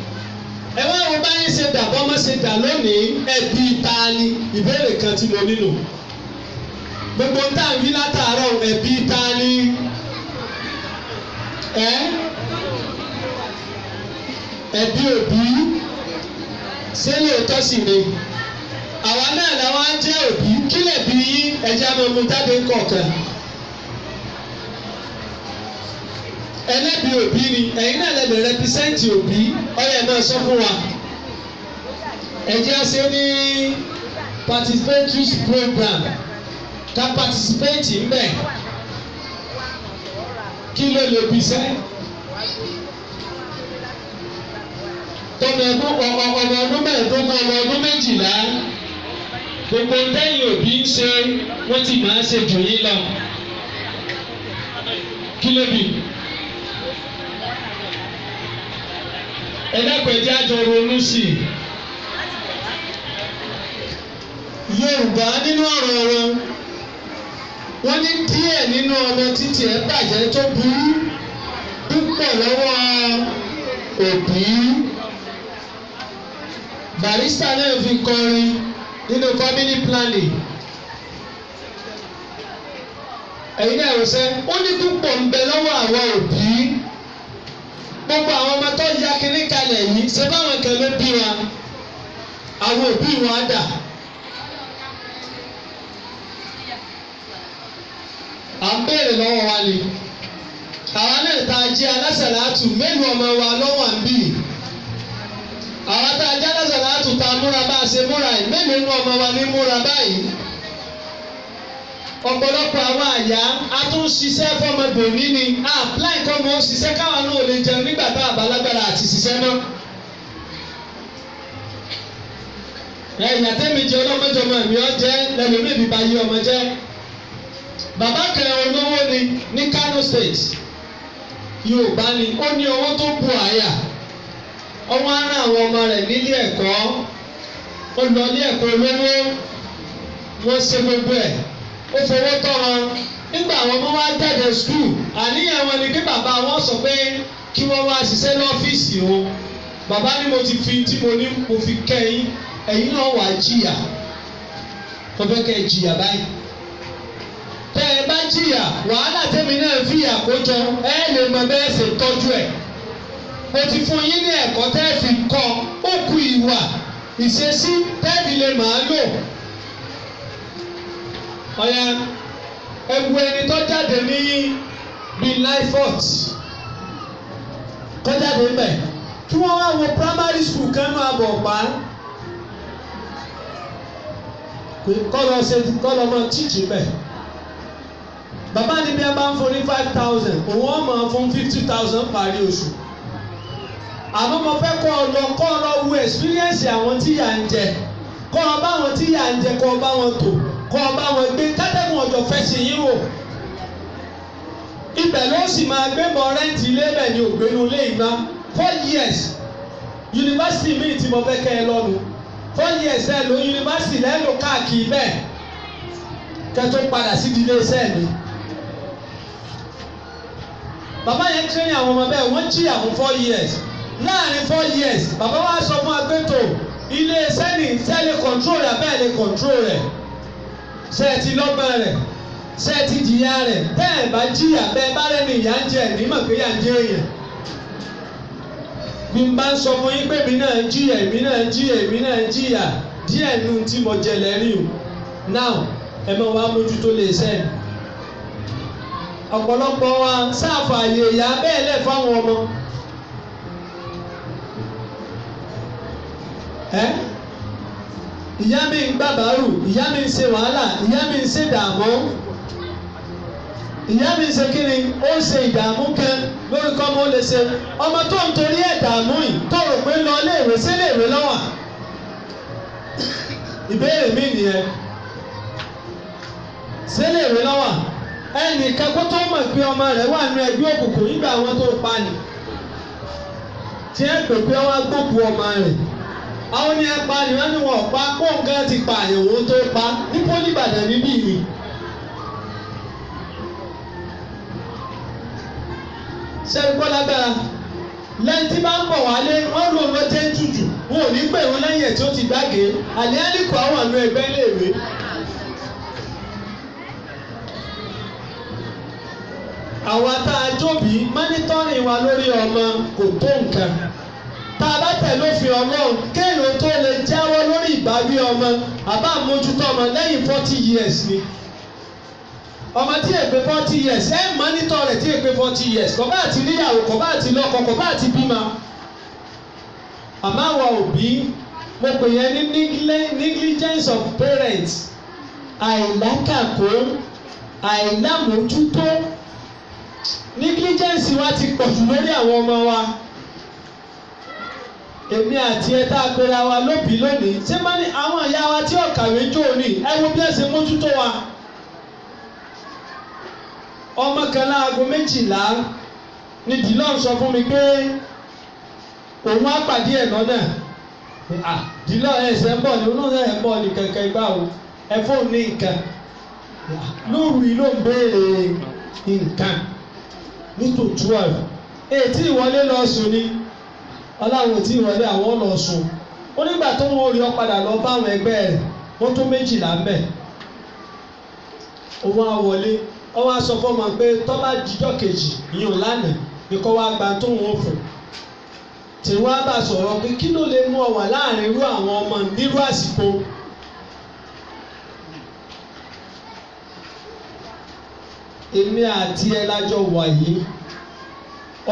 ẹ wá wo báyìí ṣe dà bọ́mọ́ ṣe dà lónìí ẹbí ta ni ìbéèrè kan tí mo nílò gbogbo ń tà ń wí látàárọ̀ ẹbí ta ni ẹbí òbí ṣé lóòótọ́ sì ni àwa náà làwọn á jẹ́ òbí kí lè bí yín ẹ̀jẹ̀ amọ̀mú jáde kọ̀ọ̀kan ẹlẹ́bi òbí ni ẹ̀yin náà lè rẹpísẹ́ǹtì òbí ọ̀yẹ̀ náà sọ fún wa ẹ̀jẹ̀ ṣe ní participatory program ká participate ń bẹ̀ kí ló lè bí sẹ́ ọmọ ọdún mẹ́ẹ̀ẹ́dógún ọmọ ọdún méjìlá gbogbo tẹ́yìn òbí ń ṣe wọ́n ti máa ṣe jù yín lọ kí ló bí. ẹ̀dẹ́gbẹ̀jẹ́ àjọ ronú sí i. Yorùbá nínú ọ̀rọ̀ wọn wọ́n ní díẹ̀ nínú ọmọ títí ẹ̀ bàjẹ́ tó burú púpọ̀ lọ́wọ́ òbí. Barrister náà fi kọrin nínú family planning. ẹ̀yin náà wò sẹ́ ó ní púpọ̀ ń bẹ lọ́wọ́ àwọn òbí. Gbogbo àwọn ọmọ tó ya kiri kalẹ̀ yìí ṣe báwọn kan ló bí wa àwọn òbí wọn á dà. À ń béèrè lọ́wọ́ wa ni àwa náà tá a jẹ́ alásàlátù mélòó ọmọ wa lọ́wọ́ à ń bì. Àwa tá a jẹ́ alásàlátù tá a múra bá a ṣe múra yìí mélòó inú ọmọ wa ní múra báyìí. Ọ̀pọ̀lọpọ̀ àwọn àyà a tún ṣiṣẹ́ fọmọbìnrin ni apply kọ́ mọ́ ṣiṣẹ́ káwọn náà lè jẹun nígbà tá a bá lágbára àti ṣiṣẹ́ náà. Ẹ̀yà tẹ́mi jẹ́ ọlọ́mọjọmọ mi ọ jẹ́ lẹ́lòmíì bí bá yí ọmọ jẹ́. Bàbá kan olówó ni ní Kano State Yorùbá ni ó ní owó tó bu àyà ọwọ́ ara àwọn ọmọ rẹ̀ nílé ẹ̀kọ́ ó lọ ilé ẹ̀kọ́ olówó wọ́n ṣe gbogbo ẹ̀ ó fowó tọ́ wọn nígbà àwọn ọmọ wa jáde skul àníyàn wọn ni pé bàbá wọn sọ pé kí wọ́n wá ṣiṣẹ́ lọ́fíìsì o bàbá ni mo ti fi tí mo ní mo fi kẹ́yìn ẹ̀yin náà wà jìyà mo fẹ́ kẹ́ ẹ jìyà báyìí tẹ́ ẹ bá jìyà wàhálà tẹ́mi náà fi àkójọ ẹ lè mọ bẹ́ẹ̀ ṣe tọ́jú ẹ̀ mo ti fún yín ní ẹ̀kọ́ tẹ́ ẹ fi kọ́ ó kù ìwà ìṣesí tẹ́ ẹ fi lè máa lò ọ̀ya ẹ̀wù ẹni tó jáde ní bíi Lifort tó jáde ń bẹ̀ kí wọ́n wá wo primary school kánú Abọ̀pá kọ́ lọ mọ tíìtì bẹ̀ bàbá ni bí a bá ń fún ní 5,000 òun ó máa fún 50,000 parí oṣù àmọ́ mo fẹ́ kọ́ ọ lọ wo experience àwọn tí yà ń jẹ kọ́ ọ bá wọn tí yà ń jẹ kọ́ ọ bá wọn tò kọ́ ọ bá wọn gbé kátẹ́gùn ọ̀jọ̀ fẹ́ sí yín wò ibẹ̀ ló sì máa gbé bọ rẹ́ǹtì ilé bẹ̀ ní ògbénu ilé ìgbà 4 years yunifásitì míì tí mo fẹ́ kẹ́ ẹ lọ́nu 4 years ẹ lọ yunifásitì lẹ́nu káàkiri bẹ́ẹ̀ kẹ́ tó padà sí ilé iṣẹ́ mi bàbá yẹn tírénì àwọn ọmọ bẹ́ẹ̀ wọ́n jí àwọn 4 years láàrin 4 years bàbá wa sọ fún agbẹ́tò ilé iṣẹ́ ní tẹ́lẹ̀ control rẹ̀ bẹ́ẹ̀ lè control rẹ̀ ṣe é ti lọ́gbọ́n rẹ̀ ṣe é ti jìyà rẹ̀ bẹ́ẹ̀ bá jìyà bẹ́ẹ̀ bá rẹ̀ ní ìyá ń jẹ nímọ̀ pé yà ń jẹ èèyàn bí n bá ń sọ fún yín pé èmi náà ń jìyà díẹ̀ nù tí mo jẹ lẹ́rìí o now ẹ máa wá mójútó lè sẹ́ẹ̀ ọ̀pọ̀lọpọ̀ wa sáàfù àyè ìyá bẹ́ẹ̀ lẹ̀ fáwọn ọmọ ìyá mi ń gbàbàrù ìyá mi ń ṣe wàhálà ìyá mi ń ṣe dààmú ìyá mi ń ṣe kíni ó ń ṣe ìdààmú kan lórí kọ́ ọmọ ó lè ṣe ọmọ tó ń torí ẹ̀ dààmú yìí tó rò pé lọ léèwé sí léèwé lọ́wọ́ ìbéèrè mi nìyẹn sí léèwé lọ́wọ́ ẹnìkan kó tó mọ̀ pé ọmọ rẹ̀ wà nínú ẹgbẹ́ òkùnkùn nígbà àwọn tó pa ni tí ẹ pè pé wọ́n á gbókù ọmọ rẹ̀ àwọn ní ẹpa ni wọ́n ní wọ́n pa kó nǹkan ti pa àyẹ̀wò tó pa ní pólí Ìbàdàn níbí mi. sẹ́ni kọ́ lágbára lẹ́yìn tí bá ń bọ̀ wálé wọ́n lò lọ jẹ́ tutù wọn ò ní pè wọ́n lẹ́yìn ẹ̀ tí ó ti gbàgé àlẹ́ àlìkò àwọn àna ẹgbẹ́ léèwé. àwa tá a jóbi mánítọ́rìn wa lórí ọmọ kò tó nǹkan tá a bá tẹ̀lé òfin Ọlọ́run kéèyàn tó lè jáwọ́ lórí ìbáwí ọmọ àbá mójútó ọmọ lẹ́yìn 40 years ni ọmọ tí èpè 40 years ẹ mánítọ̀ rẹ̀ tí èpè 40 years kò bá àti níyàwó kò bá àti lọ́kọ kò bá àti bímọ àmọ́ àwa òbí mo pè yẹn ní negligence of parents àìlákàkó àìlámójútó negligence wa ti pọ̀jù lórí àwọn ọmọ wa èmi àti ẹ tá a pera wa lóbi lónìí ṣé má ní àwọn ìyá wa tí ọ̀kàwé jò ní ẹ wo bí ẹ ṣe mójútó wa ọmọ kan láago 12 ni Dìlọ́n sọ fún mi pé òun á pàdé ẹ̀ lọ́nà Dìlọ́n ẹ̀sẹ̀ ń bọ̀ ní olóńgbò ẹ̀ ń bọ̀ ní kankan ìgbà wo ẹ fóun ní nǹkan lóru yìí ló ń béèrè nǹkan nítò 12 ètí ìwọlé lọ sùn ni ọláwọn tí ìwọlé àwọn lọ sùn ó nígbà tó wọn rí ọ padà lọ bá àwọn ẹgbẹ́ rẹ̀ wọ́n tó 12 ń bẹ̀ òun á wọlé ọ wá sọ fọmọ pé tó bá jíjọ́ kejì ìyàn lánàá ni kò wá gba tó wọn fún tí wọ́n á bá sọ̀rọ̀ pé kí ló lè mú ọ wà láàrin irú àwọn ọmọ nírú àsìkò èmi àti ẹ lájọ wà yìí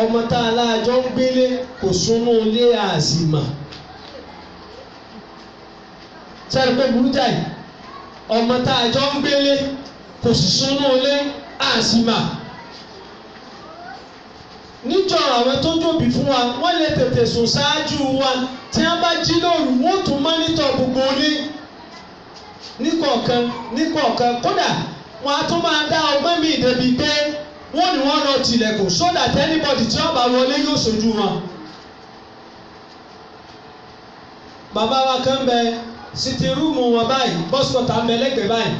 ọmọ tá a lájọ ń gbélé kò súnmọ́ ilé àsìmà sẹ́ni pé burú jáì ọmọ tá a jọ ń gbélé kò sì súnmọ́ ilé àsìmà níjọ àwọn tó jòbí fún wa wọ́n lè tètè sùn ṣáájú wa tí wọ́n bá jí lóru wọ́n tún mọ́nítọ̀ gbogbo ilé níkọ̀ọ̀kan kódà wọ́n á tún máa dá ọgbọ́n mi débi pé wọ́n ní wọ́n lọ tilẹ̀kùn so that anybody tí wọ́n bá wọlé yóò ṣojú wọn. bàbá wa kan bẹ sitting room wọn báyìí bọ́sítọ̀tà mẹ́lẹ́gbẹ̀ẹ́ báyìí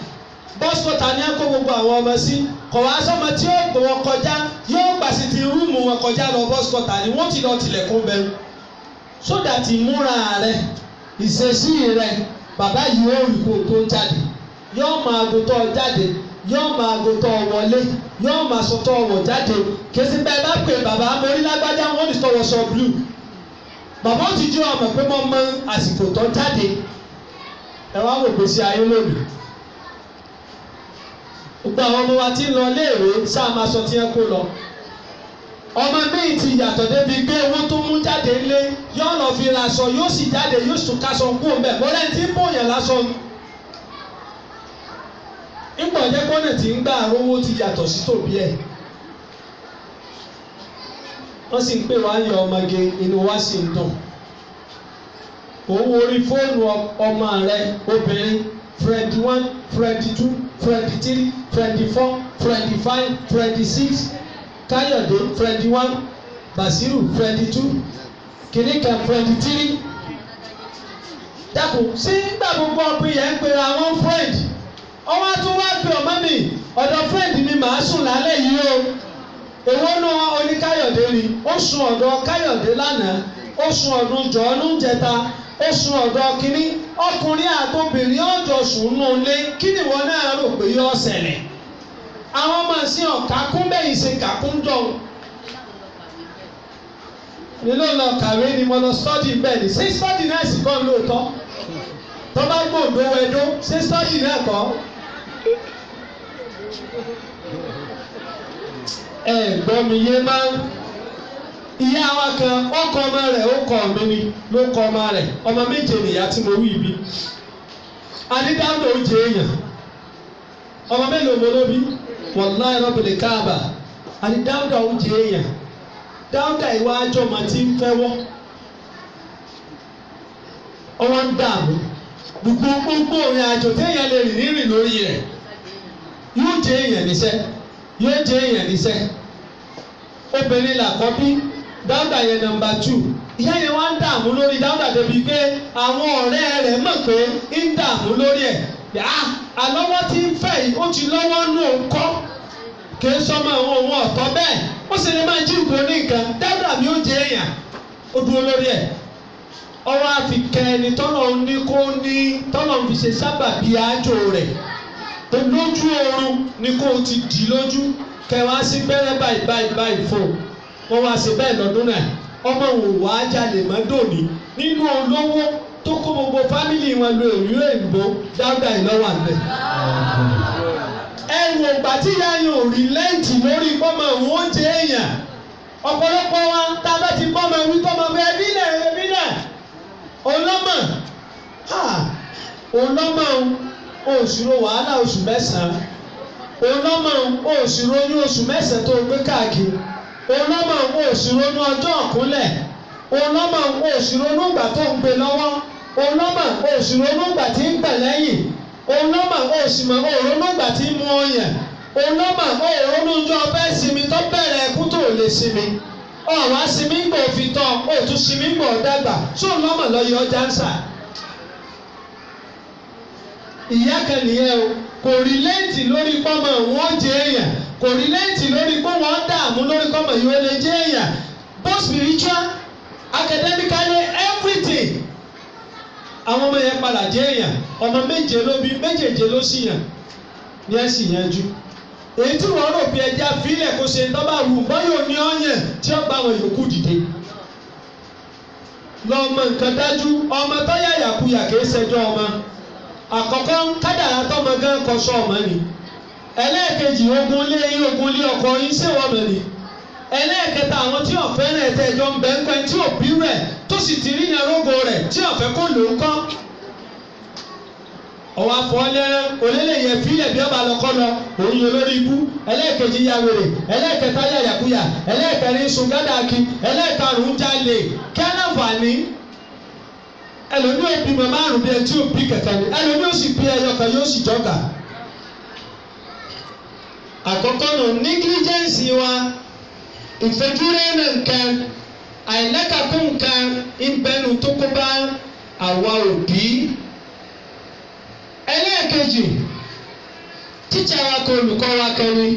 bọ́sítọ̀tà ní ẹ̀kọ́ gbogbo àwọn ọmọ sí kọ̀ wá sọ́mọ tí yóò gbé wọn kọjá yóò gbà sitting room wọn kọjá lọ bọ́sítọ̀tà ni wọ́n ti lọ tilẹ̀kùn bẹ̀rù so that ìmúra rẹ ìṣesí rẹ bàbá yìí ó rí kó tó jáde yóò máa gòtọ́ jáde yóò máa gòtọ́ wọlé yóò máa sọtọ́ wọ̀ jáde kèsì bẹ́ẹ̀ bá pè bàbá mórí lágbájá wọn ní tọwọ́ sọ blue bàbá ó ti jí ọmọ pé mo mọ àsìkò tó jáde ẹ wá wò gbèsè ayé lónìí gbogbo àwọn ọmọ wa ti ń lọ léèwé sáà máa sọ tí ẹ kó lọ ọmọ míì ti yàtọ̀ débi pé owó tó mú jáde ńlé yóò lọ fi ra aṣọ yóò sì jáde yóò sùn káṣọ kú ọmọ ẹ̀ mọ́lẹ́ tí ń bòyàn lásán nígbà ọjọ́ gbọ́nà tí ń gbà owó ti yàtọ̀ sí tòbí ẹ̀ wọ́n sì ń pè wá yọ ọmọge inú wa sì ń dùn òun orí fóònù ọmọ rẹ obìnrin friend 1 friend 2 friend 3 friend 4 friend 5 friend 6 Káyọ̀dé friend 1 Basiru friend 2 kìnìkan friend 3 dákun sí nígbà gbogbo ọ̀pìn yẹn ń pera àwọn friend ọwọ́ tó wá pé ọmọ mi ọ̀dọ̀ friend mi màá sùn lálẹ́ yìí o èwo náà oníkáyọ̀dé ni ó sùn ọ̀dọ̀ Káyọ̀dé lánàá ó sùn ọ̀dọ̀ jọ̀ọ́nù jẹta ó sùn ọ̀dọ̀ kínní ọkùnrin àtòbìnrin ọ̀jọ̀ sùn nù lé kí ni wọn náà rò pé yóò ṣẹlẹ̀ àwọn ọmọ sí ọ̀kákún bẹ́yìn ṣe kàkún jọ nílò lọ kàwé ni mo lọ study bẹ́ẹ̀ ni ṣé study náà sì kọ́ lóòótọ́ tó bá gbòǹdó wẹ̀dó ṣé study náà kọ́ gbọ́ mi yé máa ń ìyá wa kan ọkọ ọmọ rẹ̀ ó kọ mi ni ló kọ ọmọ rẹ̀ ọmọ méje nìyá tí mo wí ibi adídáwò ó jẹ èèyàn ọmọ mélòó mo ló bí wàláì rọ́bìlì káàbà adídáwò ó jẹ èèyàn dáwùdà ìwà àjọ mà ti ń fẹ́ wọ́ ọwọ́ ń dààmú gbogbo òrìn àjò téèyàn lè rìn lórí rẹ̀ yóò jẹ èèyàn níṣẹ́ yóò jẹ èèyàn níṣẹ́ obìnrin làkọ́bí dáúdà yẹn nọ́mbà 2 ìyá yẹn wá ń dààmú lórí dáúdà débi pé àwọn ọ̀rẹ́ rẹ̀ mọ̀ pé ń dààmú lórí ẹ̀ àlọ́wọ́ tí ń fẹ́ yìí ó ti lọ́wọ́ nù ńkọ́ kì í sọmọ àwọn òun ọ̀tọ̀ bẹ́ẹ̀ ó sì lè máa jí nǹkan ní nǹkan dáúdà mi ó jẹ èèyàn ó dúró lórí ẹ̀ ọwọ́ àfikẹ́ ẹni tọ́lọ̀ ní kó ní tọ́lọ̀ fi ṣe sábàbí àjò rẹ̀ tó lójú oorun ni kó o ti dì lójú kẹwàá sí gbẹ́rẹ́ báyìí fún wọn wá sí bẹ́ẹ̀ lọ́dún náà ọmọ òun wà á jalè mọ́ dòní nínú olówó tó kó gbogbo fámìlì wọn lo ìlú èyìnbó dáúdà ìlọ́wọ́ àgbẹ̀. ẹ̀rù ògbà tí ìyá yẹn ò rí lẹ́ǹtì lórí pọ́mọ òun ó jẹ èèyàn ọ̀pọ̀lọpọ̀ wa tá a bá ti pọ́mọ wí tọ́mọ bẹ́ẹ̀ ẹbí náà olọ́mọ òṣìrò wàhálà oṣù mẹ́sàn-án olọ́mọ òṣìrò ní oṣù mẹ́sàn-án tó gbé káàkiri olọ́mọ òṣìrò ní ọjọ́ ọ̀kúnlẹ̀ olọ́mọ òṣìrò nígbà tó ń gbé lọ́wọ́ olọ́mọ òṣìrò nígbà tí ń gbẹ̀ lẹ́yìn olọ́mọ òṣìmọ̀ òrò nígbà tí ń mú ọyàn olọ́mọ òrò níjọ́ bẹ́ẹ̀ sinmi tó bẹ̀rẹ̀ ẹkú tó lè sinmi ọ̀wá sinmi gbò fi tán òtún sinmi gbò dàgbà tó lọ́mọ lọ́yọ̀ ọjà ń sà. ìyá kan nìyẹn o kò rìlẹ́ǹtì lórí pọ́mọ wọn jẹ èèyàn kò rìlẹ́ǹtì lórí pé wọ́n dààmú lórí pọ́mọ yìí ó lè jẹ èèyàn both spiritual academically everything àwọn ọmọ yẹn padà jẹ èèyàn ọmọ méje ló bí méjèèje ló sì yàn ní ẹ sì yanjú èyí tí wọ́n rò pé ẹja fílẹ̀ kó ṣe tọ́ bá wù bọ́yọ̀ ní ọ̀yàn tí ó gba àwọn yòókù dìde lọ́mọ nǹkan dájú ọmọ tó yà yàkuyà kìí ṣẹjọ́ ọmọ àkọ́kọ́ kádàrá tọ́mọ gan kọ sọ ọmọ ni ẹlẹ́ẹ̀kejì ogun lé ọkọ yín ṣèwọ́ mọ̀ ni ẹlẹ́ẹ̀kẹta àwọn tí ọ̀fẹ́ rẹ̀ tẹ̀jọ́ ń bẹ́ ń pẹ́ tí òbí rẹ̀ tó sì ti rí ní arógo rẹ̀ tí ọ̀fẹ́ kò lò ó kọ́ ọwọ́ afọ́lẹ́rẹ́ olélẹ̀ yẹn fílẹ̀ bí ọba lọ́kọ́ lọ òun yóò lórí ibú ẹlẹ́ẹ̀kejì ya wèrè ẹlẹ́ẹ̀kẹta ya yàkúyà ẹlẹ́ẹ̀kẹrin sun gádàkí ẹlẹ́ẹ̀karùn-ún jalè kẹ́nàfààní ẹlòmí ò bímọ márùn bí ẹ tí ò bí kẹ̀kẹ́ ni ẹlòmí ò sì bí ẹyọ kan yóò sì jọ̀gà. àkọ́kọ́ nù negligence wa ìfẹ́júrẹ́ náà nǹkan àìlẹ́kàkún nǹkan ìbẹ́nu tó kó bá àwa òbí. ẹlẹ́ẹ̀kejì tíṣà wa kan olùkọ́ wa kan ni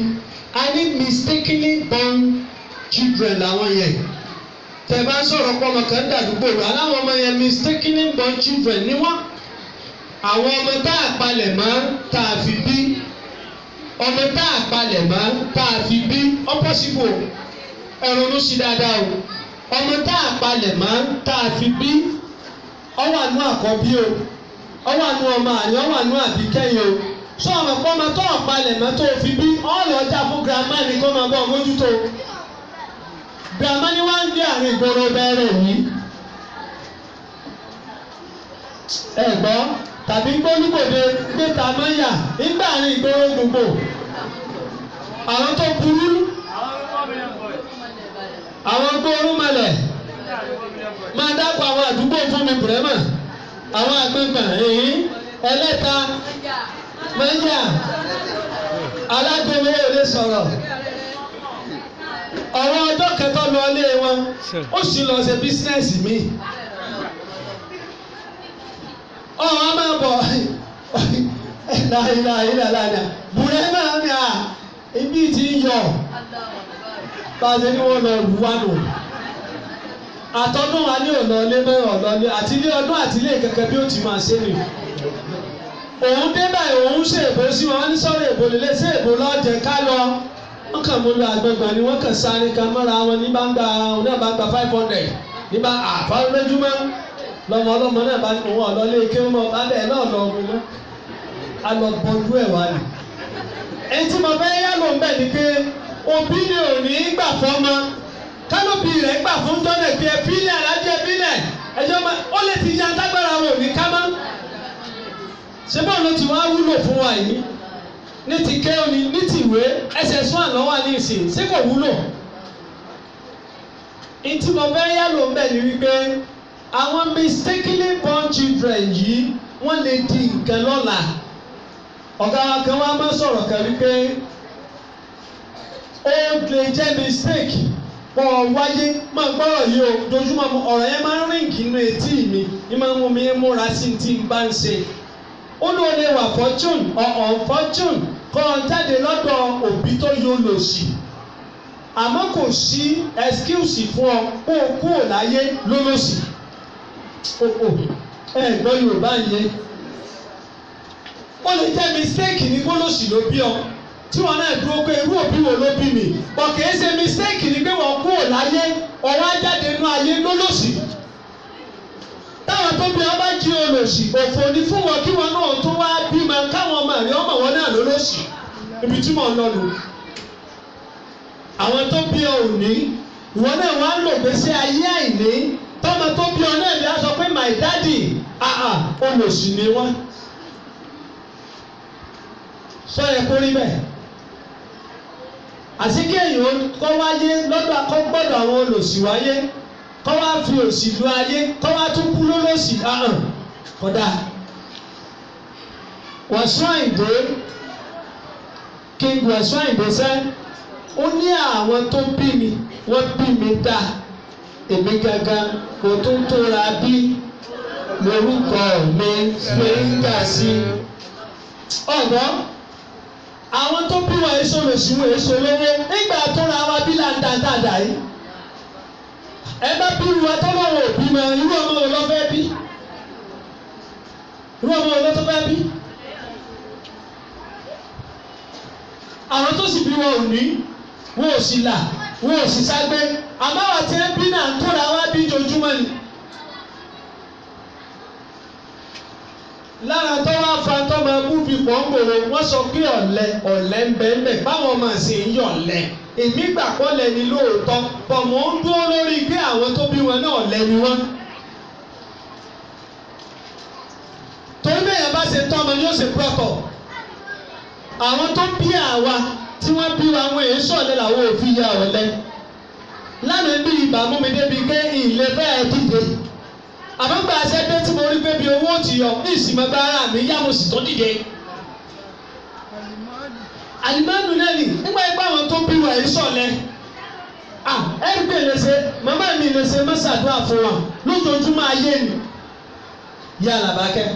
a ní mistakenly born children làwọn yẹn tẹ́ bá sọ̀rọ̀ pọ̀ ọmọ kan dàdúgbò rẹ̀ aláwọ̀ ọmọ yẹn mistakenly born children ni wọ́n àwọn ọmọ tá a palẹ̀ mọ́ tá a fi bí ọmọ tá a palẹ̀ mọ́ tá a fi bí ọpọ́sibò ẹ̀rọ ló ṣí dáadáa o ọmọ tá a palẹ̀ mọ́ tá a fi bí ọwọ́ àánú àkọ́bí o ọwọ́ àánú ọmọ àní ọwọ́ àánú àbíkẹ́yìn o sọ ọmọ pọ́nmọ tó ọ̀palẹ̀ mọ́ tó fi bí ọlọ́jà fún girama ní kó máa bọ́ mójútó girama ni wọ́n ń gbé àárín ìgboro bẹ̀rẹ̀ yìí ẹ gbọ́ tàbí gbólúgbòde gbé tamọ́yà nígbà àárín ìgboro gbogbo àwọn tó burú àwọn gbórúmọlẹ̀ máa dápọ̀ àwọn àdúgbò fún mi bùrẹ́mà àwọn àgbẹ̀gbẹ̀ èyí ẹlẹ́ta mẹ́yà alágbèwé òde sọ̀rọ̀ ọ̀rọ̀ ọjọ́ kẹtọ́ lọ ilé wọn ó sì lọ ṣe bísínẹ́sì mi ọ̀hún a máa bọ̀ ìlànà bùrẹ́mà ni à ibi tí ń yọ báyìí ni wọ́n lọ lù wá nù àtọ́dún wa ní ọ̀lọ́lé mẹ́rin ọ̀lọ́lé àti ilé ọdún àti ilé kẹ̀kẹ́ bí ó ti máa ṣe nì òun dé báyìí òun ṣe èbó sí wọn ní sọ̀rọ̀ èbó lélẹ̀ ṣé èbó lọ́jẹ̀ ká lọ wọ́n kàn mú lọ àgbẹ̀gbẹ̀ ni wọ́n kàn sáré kan mọ́ra wọn ní bá ń gba òun náà bá ń gba 500 ní bá àfọlójúmọ́ lọ́mọ ọlọ́mọ náà bá òun ọ̀lọ́lé kéwọ́n bá bẹ́ẹ̀ náà lọ ọmọ mọ́ a lọ bọ́jú ẹ̀ wá ni ẹni tí mo fẹ́ yá ló ń bẹ̀ ni pé òbí ni ò ní gbà fọ́mọ kánópì rẹ̀ gbà fún jọ́nà pé ẹ̀fílẹ̀ alájẹ́ ẹ̀fílẹ̀ ẹjọ́ máa ó lè ti yan tágbára wò ní ká mọ́ ṣé bọ́ọ̀ ló ti wá wúlò fún wa yìí ní ti kéwòn ní ti ìwé ẹsẹ̀ sún àná wà ní ìsìn ṣé kò wúlò ìtì mo fẹ́ yá ló ń bẹ̀ ni wípé àwọn mistakenly born children yìí wọ́n lè di nǹkan lọ́la ọ̀gá wa kan wá máa sọ̀rọ̀ kan wípé ó lè jẹ́ mistake bọ́ wáyé máa gbọ́rọ̀ yìí o dojúmọ́ ọ̀rọ̀ yẹn máa ń ríǹkì nínú etí mi ní máa ń mú mi múra sí ti ń bá ń ṣe ó ló lè wà fortune or unfortune kọ́ ọ jáde lọ́dọ̀ òbí tó yóò lò sí àmọ́ kò sí excuse fún ọ kó o kúrò láyé lólòsì ẹ gbọ́ Yorùbá yẹn ó lè jẹ́ mistake ní gbólósì ló bí ọ tí wọn náà dúró pé irú òbí wo ló bí mi bọ̀ kìí ṣe mistake ni pé wọ́n kúrò láyé ọwọ́ ajáde inú ayé lólòsì táwọn tó bí wọn bá jí olòsì òfò ní fún wọn kí wọn náà tó wá bímọ káwọn ọmọ rẹ ọmọ wọn náà lólòsì ibi tí mò ń lọ lò àwọn tó bí ọ ò ní ìwọ náà wá ń lò gbèsè ayé àìní tọmọ tó bí ọ náà bí a sọ pé my daddy olòsì ni wọn sọ yẹ kó rí bẹ́ẹ̀ àti kí èèyàn kọ́ wáyé lọ́dọ̀ akọ́gbọ́dọ̀ àwọn olòṣì wáyé kọ́ wá fi òṣì lu ayé kọ́ wá tún kú lólòṣì kódà Wasiu Ayinde King Wasiu Ayinde sẹ́ ó ní àwọn tó bí mi wọ́n bí mi dá èmi gangan kò tún tóra bí lórúkọ mi fi ń gà sí ọ̀gbọ́n àwọn tó bí wọn èso lòsì wọn èso lówó nígbà tó ra wa bí láńdáńdáńdá yìí ẹ bá bí wa tọ́lọ́wọ́ òbí mọ irú ọmọ wo ló fẹ́ bí irú ọmọ wo ló tó fẹ́ bí àwọn tó sì bí wọn ò ní wọn ò sì là wọn ò sì ságbé àmọ́ àwọn tí ń bí náà tó ra wa bí jojúmọ́ ni. lára tó wá fa tó máa mú bí pọ́ńgbòrò wọ́n sọ pé ọ̀lẹ ń bẹ́ẹ̀ báwọn máa ṣe ń yọ̀lẹ èmi gbà pọ́ lẹ́ni lóòótọ́ pọ̀ mọ́ ń dúró lórí pé àwọn tó bí wọn náà lẹ́ni wọ́n. torí bẹ́ẹ̀ yẹn bá ṣe tọ́ ọmọ ni ó ṣe pọ́tọ̀ àwọn tó bí àwa tí wọ́n bí wa wọn èyí sọ̀lẹ̀ làwọn ò fi ya ọ̀lẹ lánàá bí ibà mú mi débi pé ìlẹ̀ fẹ́ẹ́ dìde àbọ̀gbà àṣẹ́gbé tí mo rí pé bí owó ti yọ ní ìsìnkú ara mi yá mo sì tó dìde. àlìmọ́nù náà nì nígbà yẹn pé àwọn tó bí wa yìí sọ̀lẹ̀ ẹ̀rí pé lè ṣe màmá mi lè ṣe mọ́sàdúrà fún wa lójoojúmọ́ ayé ni yá làbákẹ́.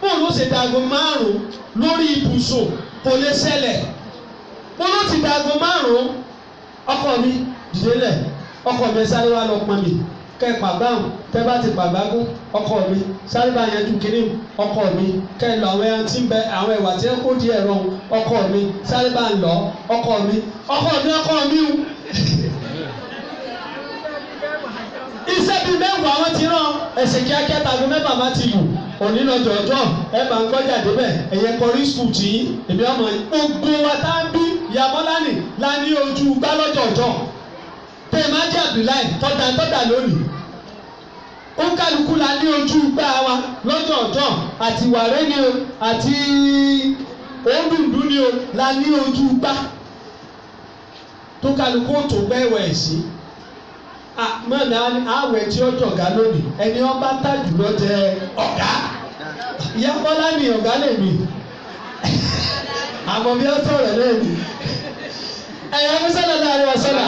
bóun ló ṣe dàgbò márùn-ún lórí ibùsùn kò lè ṣẹlẹ̀ bóun ló ti dàgbò márùn-ún ọkọ mi dìde lẹ̀ ọkọ mi sáré wá lọ pọn mi kẹ́ pàgbáhùn tẹ́ bá ti pàgbágún ọkọ mi sáré bá yanjú kínní ọkọ mi kẹ́ lọ àwọn ẹran tí ń bẹ àwọn ẹ̀wà tí ń kó di ẹ̀rọ ọkọ mi sáré bá ń lọ ọkọ mi o. Iṣẹ́ bíi mẹ́wàá wọn ti rán ẹsẹ̀ kíákíá tàbí mẹ́fà má ti lù òní lọ́jọ́ ọjọ́ ẹ máa ń gbọ́jà débẹ̀ ẹ̀yẹ kọrí skul tì í èmi ọmọ yìí gbogbo wa tá ń bí Yamọ́lánì la ní ojú gbá lọ́jọ́ ọjọ́ tẹ́ ẹ má jẹ́ Abdullahi tọ́da lónìí ó kálukú la ní ojú gbá wa lọ́jọ́ ọjọ́ àti wàrẹ́ ni o àti òǹdùndú ni o la ní ojú gbá tó kálukú tó gbẹ́wẹ̀ sí mọ̀nà àwẹ̀ tí ó jọ̀gá lónìí ẹni wọn bá tàjù lọ jẹ ọ̀gá Yamọ́lánì ọ̀gá lèmi àmọ́ bí ó sọ̀rọ̀ lẹ́nu ẹ̀yà mùsàlẹ̀ láàrin ọ̀sọ́là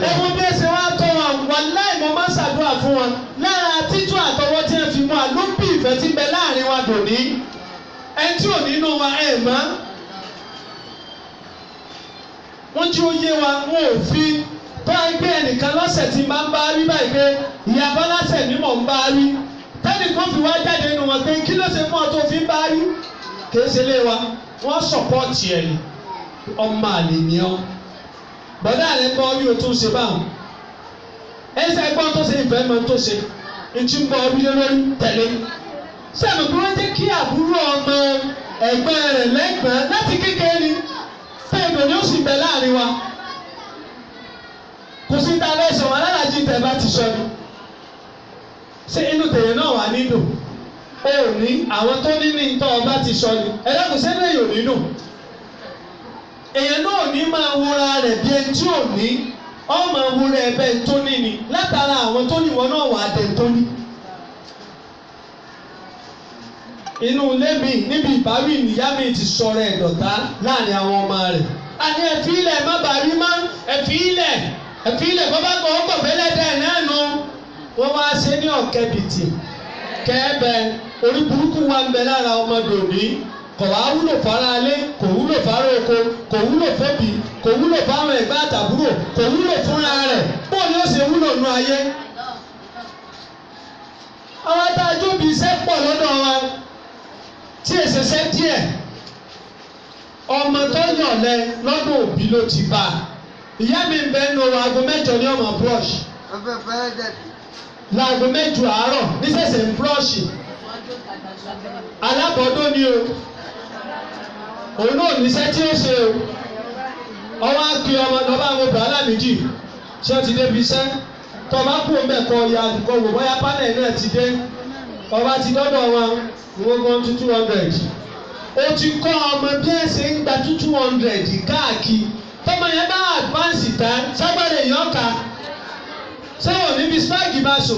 ẹ̀mú bí ẹsẹ̀ wá tọ́ wọn wàláì mo máa ń ṣàdúrà fún wọn lára títú àtọwọ́ tí ẹ fi mú wa ló bí ìfẹ́ tí ń bẹ láàrin wa dòní ẹni tí ò nínú wa ẹ̀ mọ́ wọ́n jí ó yé wa wọn ò fi tó ẹgbẹ́ ẹnìkan lọ́sẹ̀ tí máa ń bá rí báyìí pé ìyá Bọ́lásẹ̀ ni mò ń bá rí tẹ́nìkan fi wá jáde nínú wọn pé kí ló ṣe fún ọ tó fi ń bá rí kìí ṣe lé wa wọ́n sọ̀pọ̀tì ẹ̀ ni ọmọ àlè ni ọ́ bọ́dá rẹ̀ gbọ́ bí o tún ṣe báwọn ẹsẹ̀ gbọ́n tó ṣe ìfẹ́ mọ́ tó ṣe ìtú ń bọ orí lórí tẹ̀lé sẹ́mi bí wọ́n jẹ́ kí àbúrò ọmọ ẹ̀gbọ́n rẹ̀ lẹ́gbọ̀n láti kékeré ni tẹ́ẹ̀dọ̀ ni ó sì bẹ láàrin wa kò sí ta bẹ́ẹ̀ sọ wọn alálàájì tẹ̀ bá ti sọ ni ṣé inú tèèyàn náà wà nínú ó ní àwọn tó ní ní tọ́ ọba ti sọ ni ẹ̀rọ kò sẹ́nu èèyàn nínú èèyàn náà ní máa wúra rẹ̀ bí ẹni tí ò ní ọmọ wúra ẹ̀bẹ̀ tó ní ni látara àwọn tó ní wọn náà wà á dẹ̀ tó ní. inú ilé mi níbi ìbáwí ìyá mi ti sọ̀rọ̀ ẹ̀dọ̀tá láàrin àwọn ọmọ rẹ̀ àní ẹ̀fí ilẹ̀ má bàa rí má ẹ̀fí ilẹ̀ bọ́bá kan ó kọ̀fẹ́ lẹ́dẹ̀ náà nu wọ́n wá ṣe ní ọ̀kẹ́bìtì kẹ́ẹ̀bẹ orí burúkú wa ń bẹ lára ọmọdé òní kò wá wúlò fara alé kò wúlò fara oko kò wúlò fẹ́bi kò wúlò fáwọn ẹ̀gbẹ́ àtàbúrò kò wúlò fúnra rẹ̀ bóun ni ó ṣe wúlò nú ayé. àwọn adájọ́ bí iṣẹ́ pọ̀ lọ́dọ̀ wa tí èsèsẹ́ díẹ̀ ọmọ tó yànlẹ lọ́dún òbí ló ti bá ìyá mi ń bẹ nù aago 8 ní ọmọ brush láago 8 àárọ̀ nísẹ̀sẹ̀ ń brush alábọ̀dọ́ ni o òun náà níṣẹ́ tí ó ṣe o ọwọ́ á pe ọmọ lọ́ba àwọn bàálà méjì ṣé ó ti débi iṣẹ́ tó o bá kú omi ẹ̀kọ́ ya kò wò bóyá panel náà ti dé ọba ti dọ́dọ̀ wọn wọ́n gbọ́n 200 o ti kọ́ ọmọ bí ẹ ṣe ń gba 200 káàkiri tọmọ yẹn bá advance tán sábàdé yàn ká sẹ́wọ̀n níbi spag bá so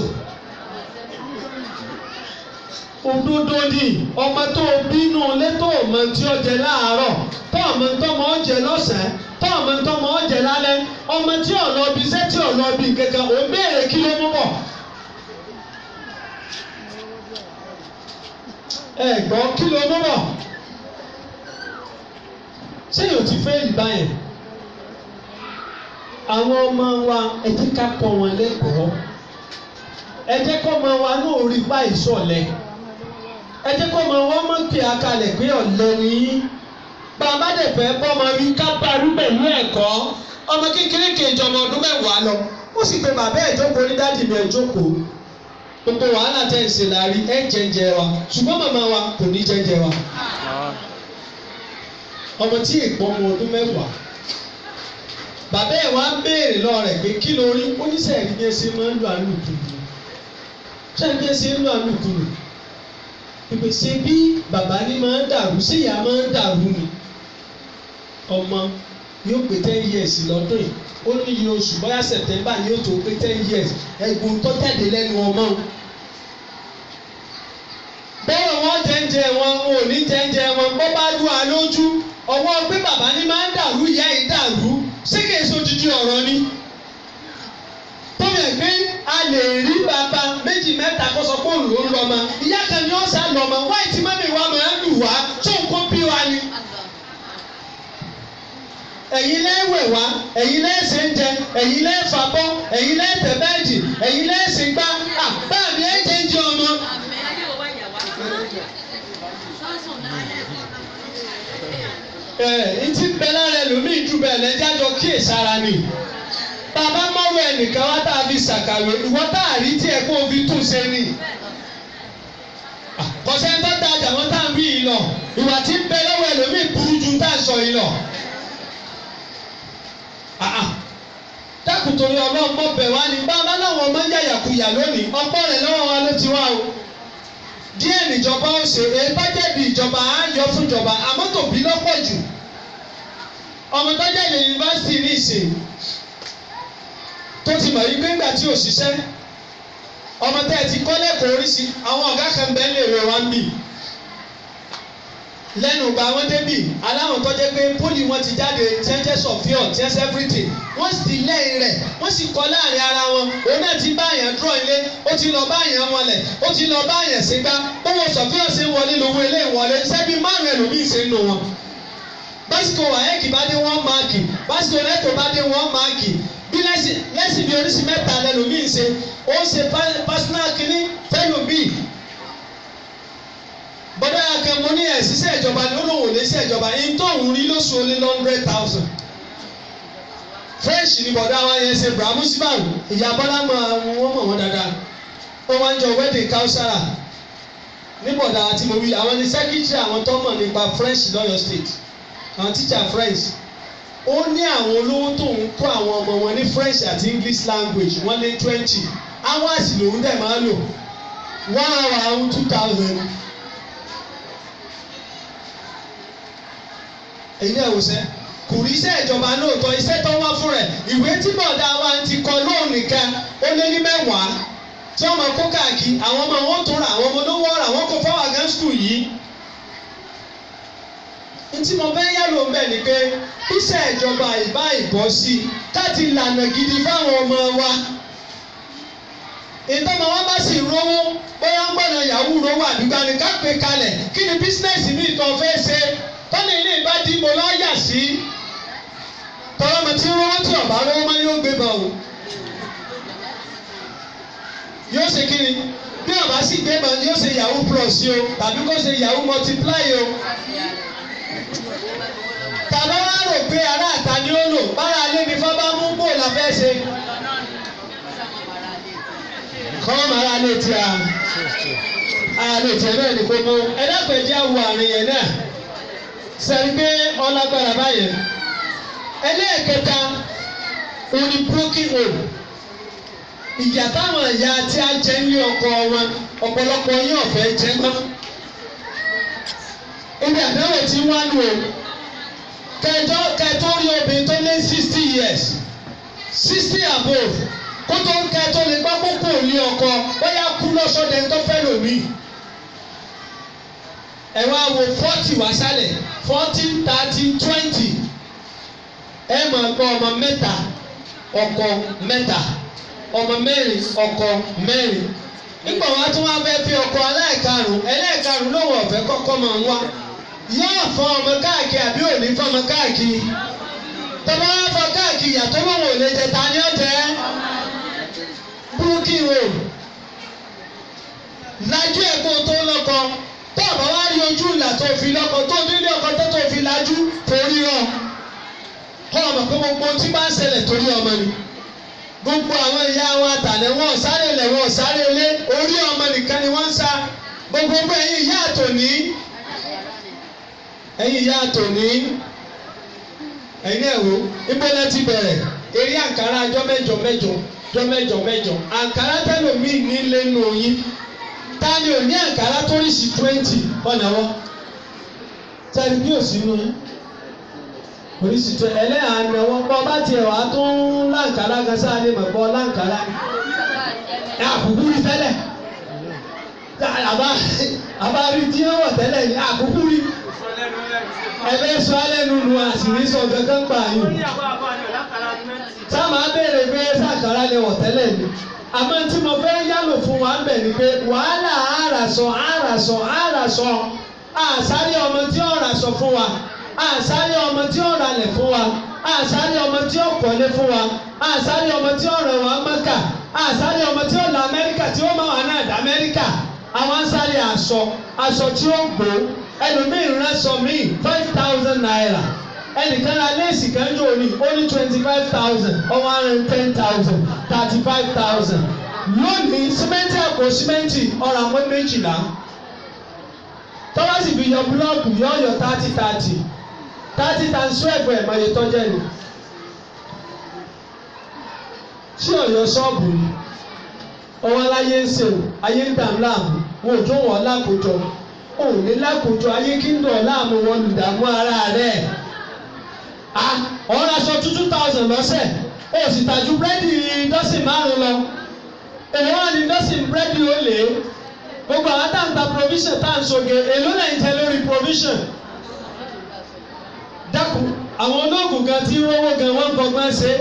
òdodo ni ọmọ tó bínú létò ọmọ tí ó jẹ láàárọ̀ tó ọmọ tó mọ ọ jẹ lọ́sàn-án tó ọmọ tó mọ ọ jẹ lálẹ́ ọmọ tí ò lọ bí iṣẹ́ tí ò lọ bí kankan ò ń béèrè kí ló mú bọ̀. ẹ gbọ́ kí ló mú bọ̀ ṣé yóò ti fẹ́ ìgbà yẹn àwọn ọmọ wa ẹ jẹ́ ká kọ́ wọn lẹ́kọ̀ọ́ ẹ jẹ́ kọ́ ọmọ wa náà rí pa ìṣọ̀lẹ̀ ẹ jẹ́ kọ́ ọmọ wọn mọ̀ pé akalẹ̀ pé ọ̀lẹ ni yín bàbá dẹ̀ fẹ́ bọ́mọ rí ká parí pẹ̀lú ẹ̀kọ́ ọmọ kékeré kejì ọmọ ọdún 10 lọ ó sì pe bàbá ẹ̀ jókòó ní dáàdì mi ẹ̀ jókòó gbogbo wàhálà tẹ̀ ń ṣe láàrí ẹ̀ jẹ́jẹ́ wa ṣùgbọ́n màmá wa kò ní jẹ́jẹ́ wa ọmọ tí èèpọ̀ ọmọ ọdún 10 bàbá ẹ̀ wá ń béèrè lọ rẹ̀ pé kí ló rí oníṣẹ́ ìdíje ṣe máa ń lo àlùkùnù ṣé ìdíje ṣe ń lo àlùkùnù ìpèsè bí bàbá ní máa ń dàrú sí ìyá máa ń dàrú ni ọmọ yóò pé 10 years lọ́dún yìí ó ní iye oṣù bóyá September yóò tó pé 10 years ẹ̀gbọ́n tó jáde lẹ́nu ọmọ bẹ́ẹ̀ wọ́n jẹ́ńjẹ́ wọn ò ní jẹ́ńjẹ́ wọn bọ́ bá lù á lójú ọwọ́ pé bàbá ní máa ń dàrú ìyá yìí dàrú ṣé kìí ṣe odidi ọ̀rọ̀ ni tó yẹ pé a lè rí bàbá 2 mẹ́ta kó sọ pé òun ló ń lọ ọmọ ìyá kan ni ó sá lọ ọmọ wáyé tí mọ́mí wa máa ń lù wá tó ń kó bí wa ni ẹ̀yin lẹ́wẹ̀ wá ẹ̀yin lẹ́sẹ̀ ń jẹ ẹ̀yin lẹ́fàbọ́ ẹ̀yin lẹ́tẹ̀ bẹ́ẹ̀dì ẹ̀yin lẹ́sìn gbá báàmì ẹ̀jẹ̀ ń jẹ ọmọ. Ntí bẹ́ẹ̀ lára ẹlòmíì ju bẹ́ẹ̀ lẹ́jájọ kíyèsára ni. Bàbá mọ́rọ̀ ẹnìkan wá tá a fi ṣàkàwé ìwọ tá a rí tí ẹ kó o fi tún ṣe ni. Kọ̀sẹ́ ń tọ́ta àjà wọn tá a ń wí yìí lọ. Ìwà tí ń bẹ lọ́wọ́ ẹlòmíì burú ju tá a sọ yìí lọ. Dákun torí Ọlọ́run mọ̀ bẹ̀ wá ní bàbá láwọn ọmọ ń yàyàkuyà lónìí ọ̀pọ̀ rẹ̀ lọ́wọ́ wa ló ti wá o. Díẹ̀ níjọba ó ṣe é bá jẹ̀bi ìjọba á yọ fún ìjọba àmọ́ tòbí lọ́pọ̀ jù. Ọmọ tó jáde yunifásitì ní ìsìn tó ti mọ̀ yí pé ńgbà tí ò ṣiṣẹ́ ọmọ tẹ́ ẹ ti kọ́ lẹ́kọ̀ọ́ oríṣi àwọn ọ̀gá kan bẹ́ẹ̀ lè rẹ̀ wá ń bì lẹ́nu ìgbà wọn débì aláwọn tó jẹ́ pé pólì wọn ti jáde tiẹ́ńtẹ́ sọ̀fíọ̀ tiẹ́ńtẹ́ everything wọ́n sì ti lẹ́yìn rẹ̀ wọ́n sì kọ́ láàrin ara wọn òun náà ti bá àyàn dúró ilé ó ti lọ bá àyàn wọlé ó ti lọ bá àyàn sígbà owó sọ̀fíọ̀ ṣe ń wọlé lówó ilé ìwọlé sẹ́bí márùn ẹlòmíì ṣe ń lò wọn. básìkò wáyẹ́kì bá dé 1 máàkì básìkò lẹ́tọ̀ bá dé 1 máàkì bí lẹ́sìn bí oríṣi mẹ́ta lẹ́lòmíì ṣe ó ṣe personal kìíní fẹ́lòmíì. Bọ́dá akẹ́mọ́ ní ẹ̀sísẹ́ ìjọba ni ó lóun ò lè ṣe ìjọba yín tó ń rí lóṣù olè 100,000. French ni bọ̀dá wa yẹn ṣe Bramu Sibaru ìyá Bọ́lá wọ́n mọ̀ wọ́n dáadáa. Wọ́n wá ń jọ wedding Kausara ní bọ̀dá àti mo wí àwọn ní secretary àwọn tó mọ̀ nípa French lọ́yọ̀ state àwọn teacher French. Ó ní àwọn olówó tó ń kọ́ àwọn ọmọ wọn ní French àti English language wọ́n lé 20 hours lòún dẹ̀ máa lò 1 hour 2,000. Èyí náà wò sẹ́ kò rí iṣẹ́ ìjọba lóòótọ́ iṣẹ́ tó wá fún rẹ̀ ìwé tí bọ̀dá wa ti kọ lóun nìkan ó lé ní 10 tí wọ́n máa kó káàkiri àwọn ọmọ wọn tó ra àwọn ọmọ olówó ra wọn kó fáwọn àgán skul yìí. Ntí mo fẹ́ yá ló ń bẹ̀ ni pé iṣẹ́ ìjọba ìbá ìbọ̀ sí i káàtì lànà gidi fáwọn ọmọ wa. Ìtọ́mọ wa bá sì rówó bóyá ń gbọ́dọ̀ yahoo rówó àdúgbò ni ká pè kalẹ̀ kí ni bísínẹ́sì mi ìtàn fẹ́ ṣe tọ́lá ilé ìbádí mo lọ́ yà sí tọ́lá mi tí rówó tí ọ̀bá rówó máa yóò gbé bọ̀ o. Yóò ṣe kí ni bí ọ̀bá sì gbé bọ̀ yóò ṣe yahoo plus o tàbí kó ṣe yahoo multiply o. Tàbá wá rò pé ará àta ni ó lò bára alé ni fọ́ bá mú bò la fẹ́ ṣe. Kọ́ máa ra lè ti àlè tiẹ̀ náà ní kó mú ẹ̀dàpẹ̀jẹ̀ àwọ̀ àrùn yẹn náà sẹ́ni pé ọlágbára báyẹn. Ẹlẹ́ẹ̀kẹta òní broken home ìjà táwọn ìyá tí a jẹ ní ọkọ wọn ọ̀pọ̀lọpọ̀ yín ọ̀fẹ́ jẹ mọ́. Ibi àdáwò tí wọ́n á lò kẹjọ rí obìnrin tó lé 60 years 60 above kó tó ń kẹjọ lè gbọ́ kókó ní ọkọ bóyá kú lọ́sọ̀dẹ̀ tó fẹ́ lòmíì. Ẹ wá wo 40 wá sálẹ̀ 40 30 20 ẹ máa gbọ́ ọmọ mẹ́ta ọkọ mẹ́ta ọmọ mẹ́rin ọkọ mẹ́rin. Nígbà wá tí wọ́n fẹ́ fi ọkọ ẹlẹ́ẹ̀karùn lóun ọ̀fẹ́ kọ́kọ́ máa ń wá yóò fọ ọmọ káàkiri àbí òní fọmọ káàkiri tọ́ba wá fọ káàkiri yàtọ̀ wọn ò lè jẹ ta ni ó jẹ búrúkì o lajú ẹ̀kọ́ tó lọ́kọ tọ́ba wá rí ojú ìlà tó fi lọ́kọ tó nílé ọkọ tó fi lajú torí ọ kọ́ ọmọ pé gbogbo tí bá ń ṣẹlẹ̀ torí ọmọ ni gbogbo àwọn ìyá wọn àtàlẹ́ wọn sáré lẹ̀ wọn sáré lé orí ọmọ nìkan ni wọ́n ń sá gbogbo ẹ̀yin ìyá àtòní ẹ̀yin ìyá àtòní ẹ̀yin náà wò ibo la ti bẹ̀rẹ̀ eré àǹkárá ọjọ́ mẹ́jọ àǹkárá tẹ́lòmíì nílé nù yín ta ni ò ní àǹkárá tó rí sí 20 ọ̀nà wọn sẹ́ni bí ò sí nù yín oríṣi tó ẹlẹ́hàn wọn kọ́ bá tiẹ̀ wá tó ń láǹkárá gan sáà lè mọ̀ bọ́ láǹkárá ẹ̀ àbùkù rí tẹ́lẹ̀ àbá rí tí wọ́n wọ̀ tẹ́lẹ̀ ní àbùkù rí ẹ̀fẹ́ sọ alẹ́ nínú àṣírí sọ kankan gbà yín sáàmà béèrè pé sàkárà lè wọ̀ tẹ́lẹ̀ ni àmọ́ tí mo fẹ́ yálò fún wa ń bẹ̀ ni pé wàhálà àràsọ àsáré ọmọ tí ó ràsọ fún wa àsáré ọmọ tí ó ralẹ̀ fún wa àṣàrí ọmọ tí ó kọ́lé fún wa àṣàrí ọmọ tí ó rẹ̀ wá Mẹ́kà àṣàrí ọmọ tí ó lọ Amẹ́ríkà tí ó máa wà náà dá Amẹ́ríkà àwọn àṣàrí aṣọ tí ó gbó ẹlòmíì rẹ́sọ míì 5,000 naira ẹnìkan ra léèsì kan jò ní ó ní 25,000 ọwọ́ àrùn 10,000 35,000 lónìí símẹ́ǹtì àpò símẹ́ǹtì ọ̀rọ̀ àwọn méjìlá tọ́wọ́ sì fi yọ búlọ́ọ̀kù yọ 30 times 12 ẹ̀ mọ̀ iye tọ́jẹ́ ni tí ọ̀yọ́ ṣọ́ọ̀bù ni ọwọ́ aláyé ń ṣe ayé ń dà láàmú wọn ò jó wọn lákòójọ òun ní lákòójọ ayé kí ń dọ̀ láàmú wọn lùdàmú ara rẹ̀ ọ̀rọ̀ aṣọ 2,000 lọ́sẹ̀ ó sì tàjú búrẹ́dì dọ́sìn 5 lọ èyí wà ní dọ́sìn búrẹ́dì ó lé gbogbo àwọn tá à ń ta provision tá à ń soge èló lẹ́yìn tẹ lórí provision dákun àwọn olóògùn gan tí rówó gan wọ́n ń gbọgbọ́n ṣe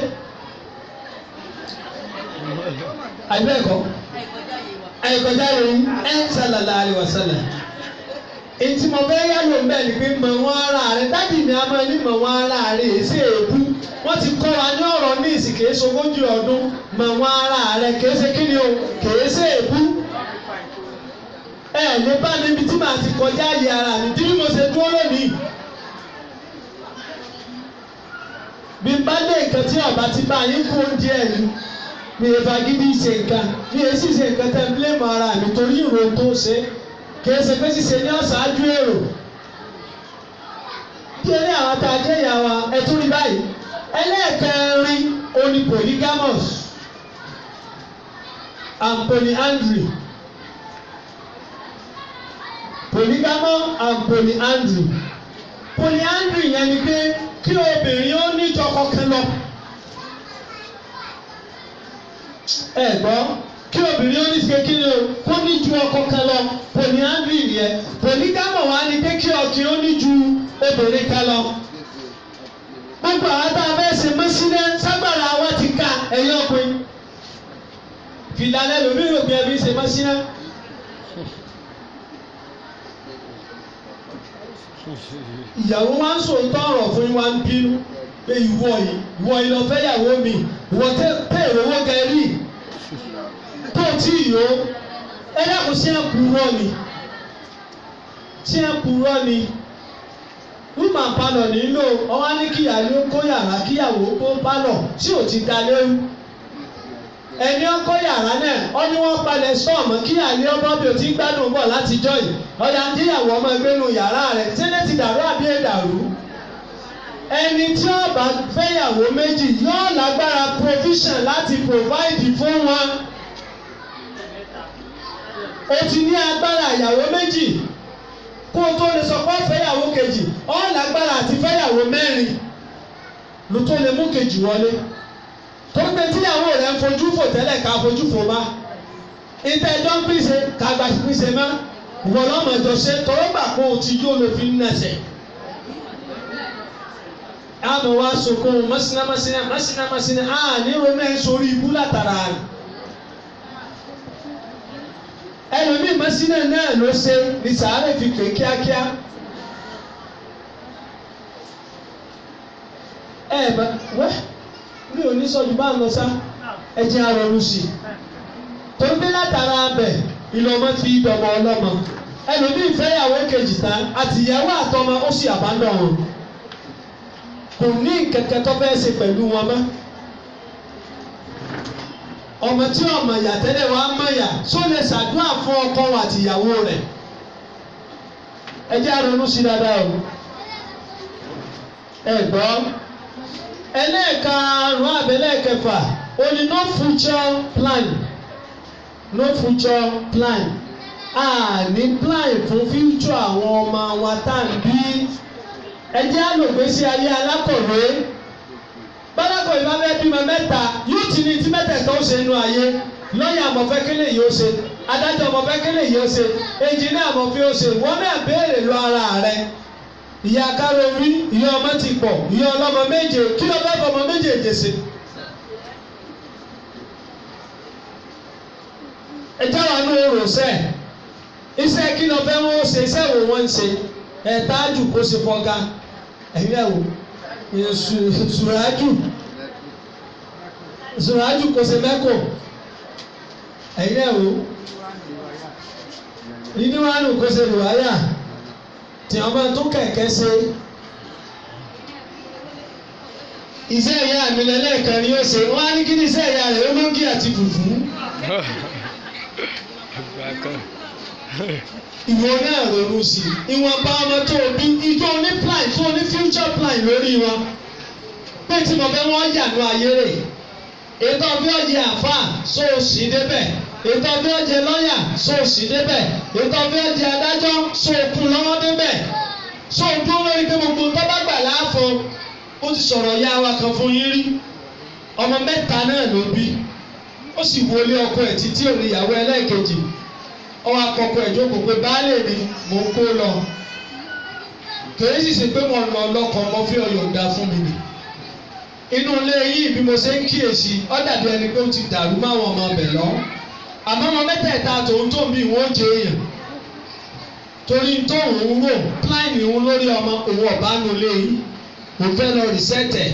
àìbẹ́ẹ̀kọ́ àìkọjá yìí sallallahu alaihi wasallam ètí mo fẹ́ yá ló ń bẹ̀ ni pé mọ̀ wọ́n ara rẹ̀ dábì ní a máa ní mọ̀ wọ́n ara rẹ̀ èsì èébú wọ́n ti kọ́ wa ní ọ̀rọ̀ ní ìsìnkè sogójì ọdún mọ̀ wọ́n ara rẹ̀ kèé ṣe kí ni o kèé ṣe èébú lè bá mi ibi tí màá ti kọjá ayé ara mi bí mo ṣe dúró lónìí bí n bá lé nǹkan tí ọba ti bá yín kó oúnjẹ ni mi ò fagídí ṣe nǹkan mi ò sì ṣe nǹkan tẹ́ ń blé mọ́ ara mi torí ìrò tó ṣe kìí ṣe pé ṣíṣe ní ọ̀ṣáájú èrò bí ẹni àwọn tá a jẹ́ ìyá wa ẹ tún rí báyìí ẹlẹ́ẹ̀kẹrin oní polygamous and polyandry polygamous and polyandry polyandry yẹn ni pé kí obìnrin ó ní ìjọ kọ̀ọ̀kan lọ ẹ gbọ́ kí obìnrin ó ní ṣe kí ni o kó ní ju ọkọ kan lọ polyandry yẹn polygamous wá ní pé kí ọkùnrin ó ní ju obìnrin kan lọ gbogbo àwọn tá a fẹ́ ṣe mọ́sílẹ̀ ságbára wa ti ka ẹ̀yìn ọkùnrin fìlànà lómi rò bí ẹbí ṣe mọ́sílẹ̀. ìyàwó wa ń sòótọ́ ọ̀rọ̀ fún wa ń bínú pé ìwọ yìí lọ fẹ́ yàwó mi ìwọ tẹ́ ìrówó gẹ̀rí tó tí yó ẹ dákun sí àpúrọ́ ni woman palọ̀ nílò ọwọ́ ní kíyàwó kó yàrá kíyàwó kó palọ̀ tí ò ti da léwu ẹni ọkọ yàrá náà ọ ní wọ́n palẹ̀ sọ́ọ̀mù kíyàwó ọbọ̀ bí o ti gbádùn bọ̀ láti jọ́ yìí ọ̀yà ń díyàwó ọmọ ẹgbẹ́nu yàrá rẹ̀ tẹ́lẹ̀ ti dàrú àbí èdàrú ẹni tí ó bá fẹ́yàwó méjì yóò lágbára provision láti provide fún wọn o ti ní agbára ìyàwó méjì kó o tó lè sọ pé fẹ́yàwó kejì ó lágbára àti fẹ́yàwó 4 ló tó lè mú kejì wọlé tó gbé tíyàwó rẹ̀ ń fojú fò tẹ́lẹ̀ ká fojú fò má ìtẹ́jọ́ ń pèsè kàgbà pèsè má wọ́n lọ́mọ ẹ̀jọ̀ ṣe tọ́wọ́ gbà kó o ti yóò lè fi ń nẹ̀sẹ̀. àmọ́ wá sọkún mọ́sínà ní ronú ẹ̀ sórí ibú látara rẹ̀. ẹlòmíì mọ́sínà náà ló ṣe ní sàárẹ̀ fi pè kíákíá. mi ò ní sọ́jú bá ń lọ sá ẹ jẹ́ àrọ̀lù sí i. tó ń gbé látara abẹ ìlọmọ fi dọ̀mọ ọlọ́mọ ẹlòmíì fẹ́yàwó kejì tán àtìyàwó àtọmọ ó sì àbádọ́ wọn kò ní kẹ̀kẹ́ tó fẹ́ ṣe pẹ̀lú wọn mọ́ ọmọ tí ọmọ ìyá tẹ́lẹ̀ wàá mọ̀ yà só lè ṣàdúrà fún ọkọ wọn àtìyàwó rẹ̀ ẹ jẹ́ àrọ̀lù sí dáadáa o ẹ gbọ́ ẹlẹ́ẹ̀karùn-ún àbẹ̀lẹ́ẹ̀kẹfà ó ní no future plan. No future plan. Ní plan fún future àwọn ọmọ wa tá à ń bí. Ẹ jẹ́ àlògbésí ayé alákọ̀wé. Bálákọ̀ ìbá fẹ́ bímọ 3 yóò ti ní tí mẹ́tẹ̀ẹ̀ta ó ṣe nínú ayé. Lọ́yà àmọ̀fẹ́kẹ́lẹ̀ yìí ó ṣe. Adájọ́ àmọ̀fẹ́kẹ́lẹ̀ yìí ó ṣe. Ẹnjìníà àmọ̀fẹ́ ó ṣe. Wọ́n náà béèrè lọ ara rẹ̀. Ìyá káró rí, ìyá ọmọ ti pọ̀, ìyá ọlọ́mọ 7, kí ló fẹ́ fọmọ 7 ṣe? ẹjọ́ wa ní orò sẹ́ iṣẹ́ kí lọ fẹ́ wọ́n ṣe iṣẹ́ wo wọ́n ń ṣe ẹ̀ẹ́dájú kó ṣe fọ́gá ẹ̀yìn ẹ̀wò Sùrájù kò ṣe mẹ́kò ẹ̀yin náà wò Ridwan kò ṣe rìwáyà tí wọ́n máa tún kẹ̀kẹ́ ṣe iṣẹ́ ìyá mi lẹ́lẹ́kan ni ó ṣe wọ́n á ní kí ni iṣẹ́ ìyá rẹ̀ olóńgì àti fùfú. Ìwọ náà ronú sí i ìwọ̀nba ọmọ tó o bí ijó ní plan tó o ní future plan lórí wọn pé tí mo fẹ́ wọ́n yà ní ayé rẹ̀ ètò bí ọ̀jẹ̀ àfà sóòsì débẹ̀ ètò bí ọ̀jẹ̀ lọ́yà sóòsì débẹ̀ ètò bí ọ̀jẹ̀ adájọ́ sóòkun lọ́wọ́ débẹ̀ sóòdún lórí pé gbogbo tó bá gbà láàfọ̀ ó ti sọ̀rọ̀ ya wa kan fún yín rí ọmọ mẹ́ta náà ló bí ó sì wọlé ọkọ ẹ̀ títí òní ìyàwó ẹlẹ́ẹ̀kejì ọwọ́ akọkọ ẹ̀ jókòó pé baálé mi mò ń kó lọ kìí sì ṣe pé mo lọ lọ́kọ̀ mo fi ọ̀yọ̀ǹda fún mi ni inú ilé yìí bí mo ṣe ń kíyèsí ó dàbí ẹni pé ó ti dàrú máwọn ọmọ ọbẹ̀ lọ àmọ́ ọmọ mẹ́tẹ̀ẹ̀ta tòun tó ń bí wọ́n jẹ èèyàn torí tóun ń rò pláìnì òun lórí ọmọ òun ọ̀bá nu ilé yìí mo fẹ́ lọ rìsẹ́tẹ̀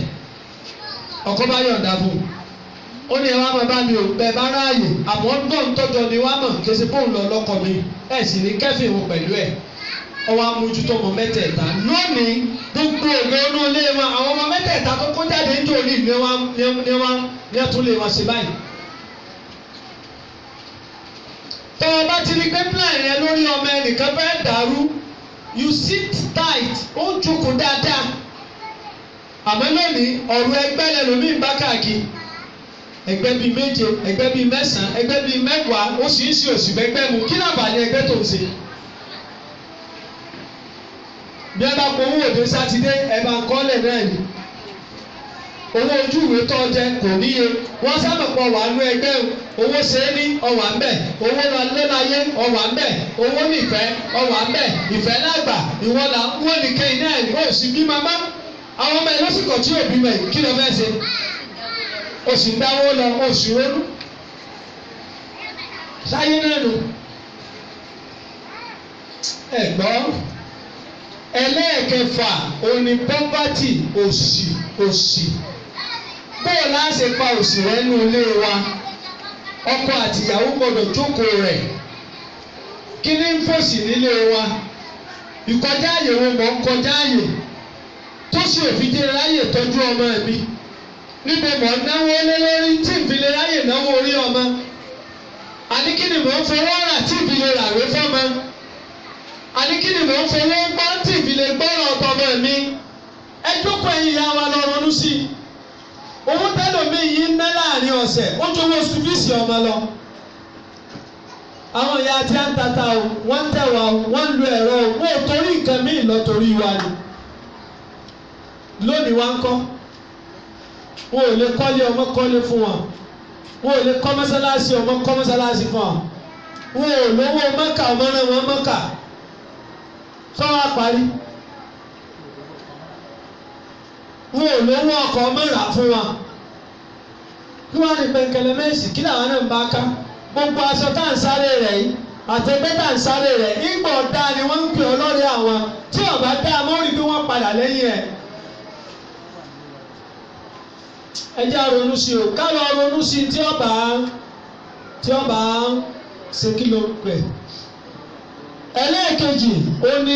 ọkọ bá yọ̀ǹda fún un ó ní ẹ wá máa bá mi ò bẹ bá ráàyè àmọ́ gbọ́n tọ́jọ́ ni wá mọ̀ kí ẹ ṣe fóun lọ lọ́kọ mi ẹ̀ sì ní kẹ́fìn òun pẹ̀lú ẹ̀ ọwọ́ amójútó ọmọ mẹ́tẹ̀ẹ̀ta lónìí gbogbo ògbó inú ilé wọn àwọn ọmọ mẹ́tẹ̀ẹ̀ta tó kó jáde ń jòlí ní ẹtún lè wọn ṣe báyìí. tọ́ ọ bá ti rí pé plan yẹn lórí ọmọ ẹnìkan fẹ́ dàrú you sit tight ó jókòó dáadáa àmọ́ lónìí ọ̀rọ̀ ẹgbẹ́ lẹ́lòmíì bá káàkiri ẹgbẹ́ bíi méje ẹgbẹ́ bíi mẹ́sàn-án ẹgbẹ́ bíi mẹ́wàá ó sì ń ṣe òsì bẹ́gbẹ́ mu kí náà bá ní ẹgbẹ́ tó ń ṣe. bí ẹ bá kó owó òde sátidé ẹ bá ń kọ́lẹ̀ náà ni owó ojú ìwé tó jẹ kò níye wọ́n sábà pọ̀ wà nú ẹgbẹ́ owó ṣe é ní ọwà ń bẹ̀ owó lọ́láyé ọwà ń bẹ̀ owó nífẹ̀ ọwà ń bẹ̀ ìfẹ́ lágbà ìwọ́là wọ́n ní kẹ́hìn náà ní ó sì bí mamá àwọn ọmọ ẹ lọ́sìkò tí òbí mọ̀ kí ló fẹ́ ṣe o sì ń dáwó lọ o sì ronú sáyé náà nù ẹ̀gbọ́n ẹlẹ́ẹ̀kẹfà òní pọ́pátì òṣì bóò láṣẹ pa òṣì rẹ̀ nù ilé wa ọkọ àtìyàwó gbọdọ̀ jókòó rẹ̀ kí ni ń fòṣì nílé wa ìkọjá àyè wo mọ̀ ń kọjá àyè tó sì òfin jẹ́ ráyè tọ́jú ọmọ mi níbo mọ̀ ń náwó lé lórí tí n fi lè ráyè náwó orí ọmọ àní kí ni mò ń fowó rà tí n fi lè ràwé fọ́mọ àní kí ni mò ń fowó gbọ́ tí n fi lè gbọ́rọ̀ ọ̀tọ̀mọ mi ẹ jókòó ẹ̀yin ìyá wa lọ ronú sí i owó tẹ́lọ̀mí yìí ń ná láàrin ọ̀sẹ̀ ó jọ owó sùfíìsì ọmọ lọ àwọn ìyá tí a ń tata o wọ́n ń tẹ̀wá o wọ́n ń lo ẹ̀rọ o wọ́n ò torí nǹkan míì lọ torí wa ni lónìí wá ń kọ́ wọn ò lè kọ́lé ọmọ kọ́lé fún wọn wọn ò lè kọ́ mọ́sálásí ọmọ kọ́ mọ́sálásí fún wọn wọn ò lówó mọ́kà ọmọ náà wọn mọ́kà sọ́wọ́ àparí wọn ò lówó ọkọ̀ ọmọ rà fún wọn kí wọ́n á ní pẹ̀nkẹ̀lẹ̀ mẹ́sì kí làwọn náà ń bá ká gbogbo aṣọ tá à ń sáré rẹ̀ yìí àtẹgbẹ́ tá à ń sáré rẹ̀ ìgbọ̀ ọ̀dà ni wọ́n ń pè ọlọ́rẹ̀ àwọn tí ọ̀bá dá a mọ́rí bí wọ́n padà lẹ́yìn ẹ̀. ẹ jẹ́ ronú sí o ká lọ ronú sí tí ọba ṣe kí ló pẹ̀. ẹlẹ́ẹ̀kejì ó ní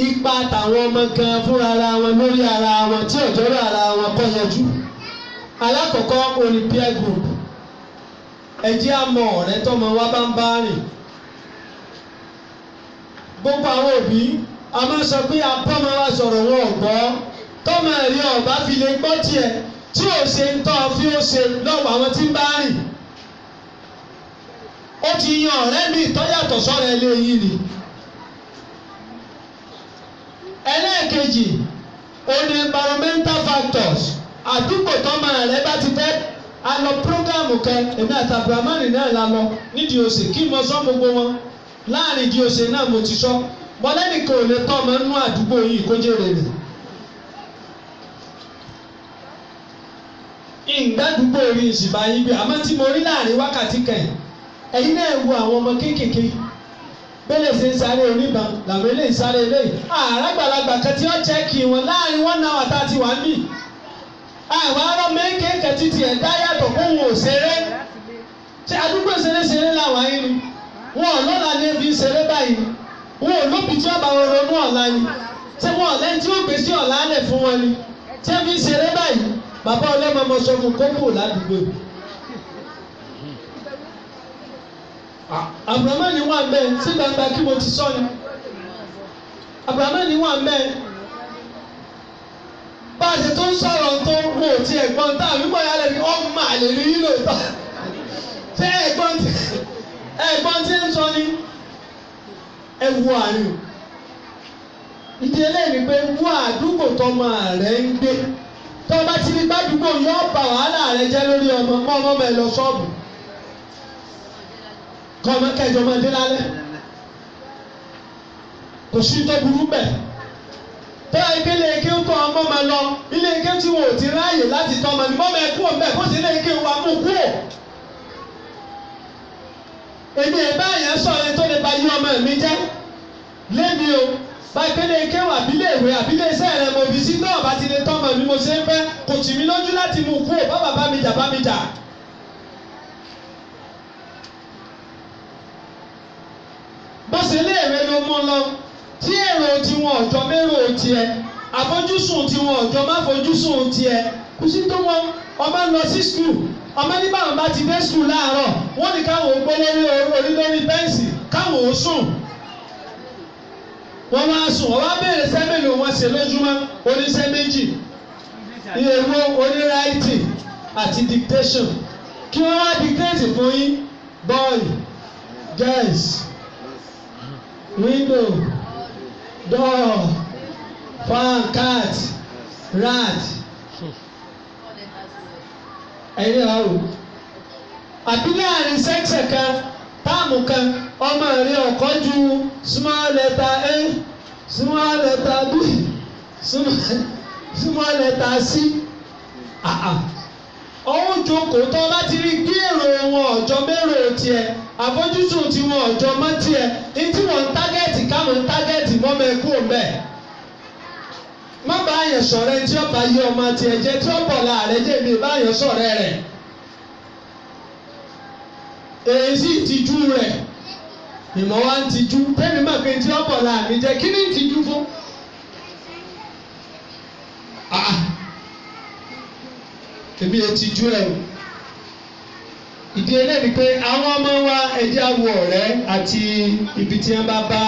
ipa tàwọn ọmọ gan fúnra ara wọn lórí ara wọn tí ọ̀jọ́rọ̀ ara wọn kọ́ yanjú. alákọ̀ọ́kọ́ oní peer group ẹ jẹ́ àmọ́ ọ̀rẹ́ tọ́mọ wa bá ń bá rìn. gbogbo àwọn òbí a máa sọ pé apọ́mọ wa sọ̀rọ̀ wọn ò gbọ́ tọ́mọ ẹ̀rí ọ̀bá fi lè gbọ́ tiẹ̀ tí ò ṣe ń tọ́ fi ó ṣe lọ́wọ́ àwọn tí ń bá rìn. ó ti yan ọ̀rẹ́ mi ìtọ́yàtọ̀ sọ́rọ̀ ẹ léyìn ni. ẹlẹ́ẹ̀kejì oní environmental factors àdúgbò tọ́mọ rẹ bá ti fẹ́ a lọ prógámù kẹ èmi àti abdulhamani náà la lọ nídìí òsè kí mo sọ gbogbo wọn láàrin ìdí òsè náà mo ti sọ mọlẹ́nìkan ò lè tọ́ ọmọ nínú àdúgbò yìí kó jèrè rẹ̀. ìgbàdúgbò rí ìsìnbá yín bí àmọ́ tí mo rí láàrin wákàtí kẹ́yìn ẹ̀yin náà wo àwọn ọmọ kéékèèké bẹ́lẹ̀ ṣe ń sáré oníbọn làwọn eléyìí sáré eléyìí àràgbàlagbà kan tí ó chẹ́kì wọn láàrin 1 hour tá a ti wà ń bì àwọn ará méńkéèké títí ẹ̀ dá yàtọ̀ kó wọn ò ṣeré ṣé àdúgbò ṣeré làwọn ayé ni wọn ò lọ́la ní ebi ṣeré báyìí wọn ò lóbi tí wọ́n bá wọn ronú ọ̀la ni ṣé wọn ò lẹ́ni tí ó gbé sí ọ̀la lẹ̀ fún wọn ni tí wọ́n fi ṣeré báyìí bàbá ọlọ́mọ sọ fún kókó ládùúgbò. Abrahamu ni wà mẹ́ sí gbangba kí mo ti sọ ni Abrahamu ni wà mẹ́ bá a ṣe tó ń sọ̀rọ̀ tó wò ó ti ẹ̀gbọ́n tá àbí bóyá lẹ́nu ọmọ àlè ní yín lóòótọ́ ṣé ẹ̀gbọ́n tí ń sọ ni ẹ wo àárín ìdí eléyìí ni pé wo àdúgbò tọmọ rẹ ń gbé tó bá ti ní gbàdúgbò yóò bà wàhálà rẹ jẹ́ lórí ọmọ mọ́ ẹ lọ ṣọ́ọ̀bù kọ́ ọmọ kẹjọ máa dé lálẹ́ kò sí tó burú bẹ́ẹ̀ tẹ́lá ìpínlẹ̀ èké ń tọ́ ọmọ máa lọ ilé èké tí wọn ò ti ráàyè láti tọ́ ọmọ ní mọ́mọ́ ẹ kú ọ̀bẹ kó sì ilé èké wa mú kú ò. èmi ẹ̀ bá yẹn sọ ẹni tó lè ba yí ọmọ mi jẹ́ lémi o bá ìpínlẹ̀ èké wà bílẹ̀ ìwé àbílẹ̀ iṣẹ́ rẹ̀ mo fi sí náà bá ti lè tọ́ ọmọ mi mo ṣe ń fẹ́ kò tì mí lójú láti mú kú ò bá bàbá mi jà bá mi jà. bọ́sẹ̀ iléèwé ló mú lọ tí èrò tiwọn ọ̀jọ́ mérò tiẹ̀ àfojúsùn tiwọn ọ̀jọ́ má fojúsùn tiẹ̀ kò sí tó wọn ọmọ lọ sí skul ọmọ ní báwọn bá ti dé skul láàárọ̀ wọ́n ní káwọn gbọ́ orí lórí bẹ́ǹsì káwọn ò sùn wọ́n wá sùn wọ́n wá béèrè sẹ́mẹ̀lì wọn ṣe lójúmọ́ oníṣẹ́ méjì ìyẹ̀wò oníráìtì àti dictation kí wọ́n wá dictate fún yín boy girls window door fan cat rat ẹ̀yin àwò àbí láàrin sẹ́ksẹ̀ kan táàmù kan ọmọ rẹ ọkọ ju small letter a small letter b small letter c ọ̀hún jókòó tó bá ti rí bí èrò wọn ọ̀jọ́ mérò tiẹ̀ àfojúsùn tí wọn ọ̀jọ́ mọ́ tiẹ̀ ní tí wọ́n ń tágẹ́ẹ̀tì káwọn ń tágẹ́ẹ̀tì mọ́mọ́ ẹ̀kú ọ̀bẹ. má bá yẹn sọ̀rọ̀ tí ó bá yí ọmọ tiẹ̀ jẹ́ tí ó bọ̀ láàrẹ̀ jẹ́ mi bá yẹn sọ̀rọ̀ rẹ̀. èyí sì tìjú rẹ̀ ìmọ̀ wa ń tìjú tẹ́mi mọ̀ pé tí ó bọ̀ láàrin jẹ́ kí ni ń tìjú fún. èmi ò tìjú rẹ̀ o. ìdí eléyìí pé àwọn ọmọ wa ẹ̀jẹ̀ awọ ọ̀rẹ́ àti ibi tí wọ́n bá bá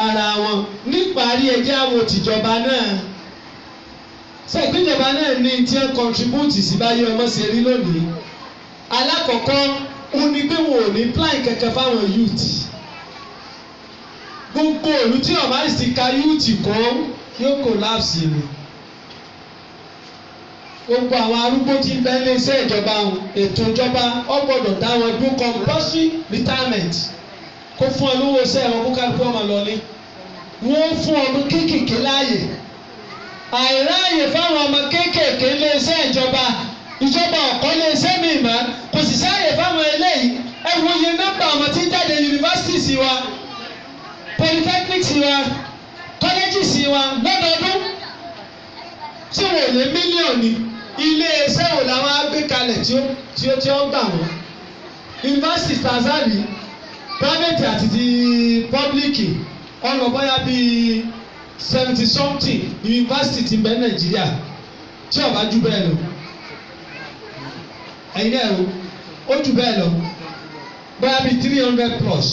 ara wọn níparí ẹ̀jẹ̀ awọ tìjọba náà ṣe ìpínjọba náà ní tí wọ́n contribute sí báyé ọmọ ṣe rí lónìí. alákọ̀ọ́kọ́ ó ní pé wọn ò ní plan kankan fáwọn youth gbogbo òlu tí ọ̀bá sì ka youth kọ́ yóò collapse ni. gbogbo àwọn arúgbó tí ń bẹ ní iṣẹ́ ìjọba ètò ìjọba ó gbọ́dọ̀ dá wọn dún compulsory retirement kó fún ọ lówó iṣẹ́ wọn kó kálukú ọmọ lọlé wọ́n fún ọmọ kéékèèké láàyè àìráàyè fáwọn ọmọ kéékèèké lé iṣẹ́ ìjọba ọ̀kọ́ lé iṣẹ́ mi mọ́ kò sì sáàyè fáwọn eléyìí ẹ wo iye nọ́mbà ọmọ tí ń jáde universities wa polytechnics wa colleges wa lọ́dọọdún tí wọn ò lé mílíọ̀nù ilé iṣẹ́ wo làwọn á gbé kalẹ̀ tí ó gbà wọ́n university tazali private àti ti public ọ̀nà bóyá bíi 70 something university ti bẹ Nàìjíríà tí ó bá jù bẹ́ẹ̀ lọ ẹ̀yin náà ó jù bẹ́ẹ̀ lọ bóyá bíi 300 plus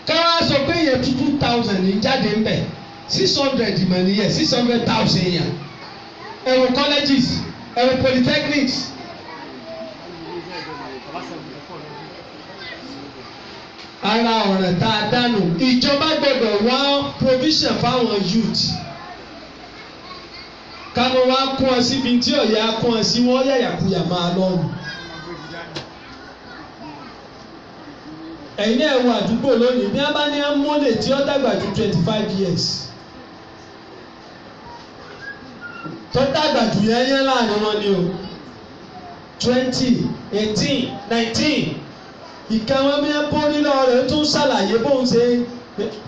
káwá sọ pé yẹ 2,000 ní jáde ń bẹ̀ 600 ìmọ̀ nìyẹn 600,000 yẹn ẹ̀rọ colleges ẹ̀rọ polytechnics. ara ọ̀rẹ́ tá a dánù ìjọba gbọ́dọ̀ wá provision fáwọn youth káwọn wá kún ọ síbi tí ọ̀yà kún ọ sí wọ́n yàyàkuyà máa lọ́rùn. ẹ̀yin náà wọ àdúgbò lónìí bí wọ́n bá ní amúlẹ̀ tí ó dàgbà ju 25 years tó dàgbà jù yẹn láàrin wọn ni o 20, 18, 19 ìkan wọn bí wọn bórí lọ rẹ̀ tún ṣàlàyé bóun ṣe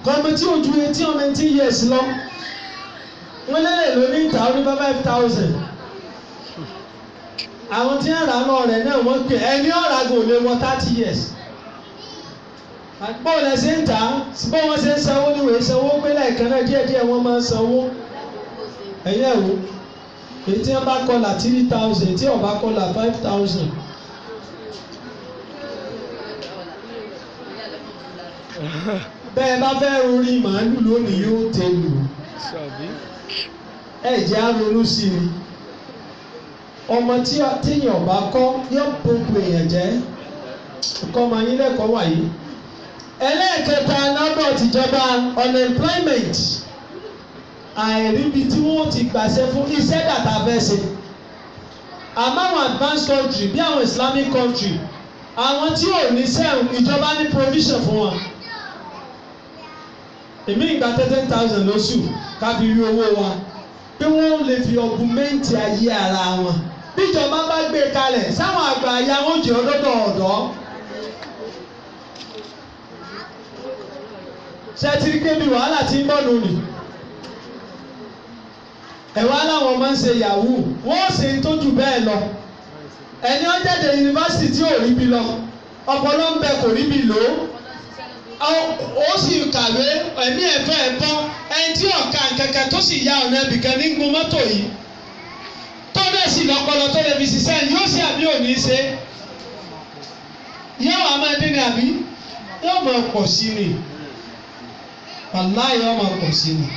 kọ́mọ tí ojú 18 years lọ wọ́n lélẹ̀ ló ní ìta orí 5,000 àwọn tí ń rà lọ rẹ̀ náà wọ́n pè ẹni ọ̀rà gò lè wọ 30 years bóun ẹ̀ ṣe ń tà bó wọ́n ṣe ń sanwó níwèé sanwó pé lẹ́ẹ̀kan náà díẹ̀díẹ̀ wọ́n máa ń sanwó ẹ̀yìn ẹ̀wò èyí tí wọ́n bá kọlà 3,000 tí wọ́n bá kọlà 5,000. bẹ́ẹ̀ bá fẹ́ rorí màálù lónìí yóò tẹ lù ẹ jẹ́ àrònú sí i ọmọ tí téèyàn bá kọ́ yóò gbogbo èèyàn jẹ́ kọ́ máa yín lẹ́kọ̀ọ́ wáyé. ẹlẹ́ẹ̀kẹta lọ́dọ̀ tìjọba unemployment àìríbi tí wọ́n ti gbàṣẹ fún iṣẹ́ dàtà fẹ́ ṣe àmọ́ àwọn advanced country bí àwọn Islamic country àwọn tí ò ní sẹ́wọ̀n ìjọba ní provision fún wọn. èmi ìgbà 10,000 lóṣù kábí rí owó wa pé wọ́n lè fi ọ̀gùnmẹ́ǹtì ayé ara wọn bíjọba bá gbé kalẹ̀ sáwọn àgbà àyà wọn jẹ́ ọdọ́dọ̀ ọ̀dọ́. ṣé ti rí kébi wàhálà tí ń bọ̀ lónìí ẹ̀wá làwọn máa ń ṣe yahoo wọ́n ṣe ń tójú bẹ́ẹ̀ lọ ẹni ó jáde yunifásitì tí ò rí bí lọ ọpọlọ ń bẹ kò rí bí lò ó sì kàwé ẹ̀mí ẹ̀fẹ́ ẹ̀bọ́n ẹni tí ọ̀ka kankan tó sì ya ọ̀nà ibìkan ní gun mọ́tò yìí tó bẹ́ẹ̀ sì lọ́pọlọ tó lè fi ṣiṣẹ́ yóò ṣe àbí òní ṣe yóò wá máa dín ní àbí yóò máa pọ̀ sí ni wàláyé yóò máa pọ̀ sí ni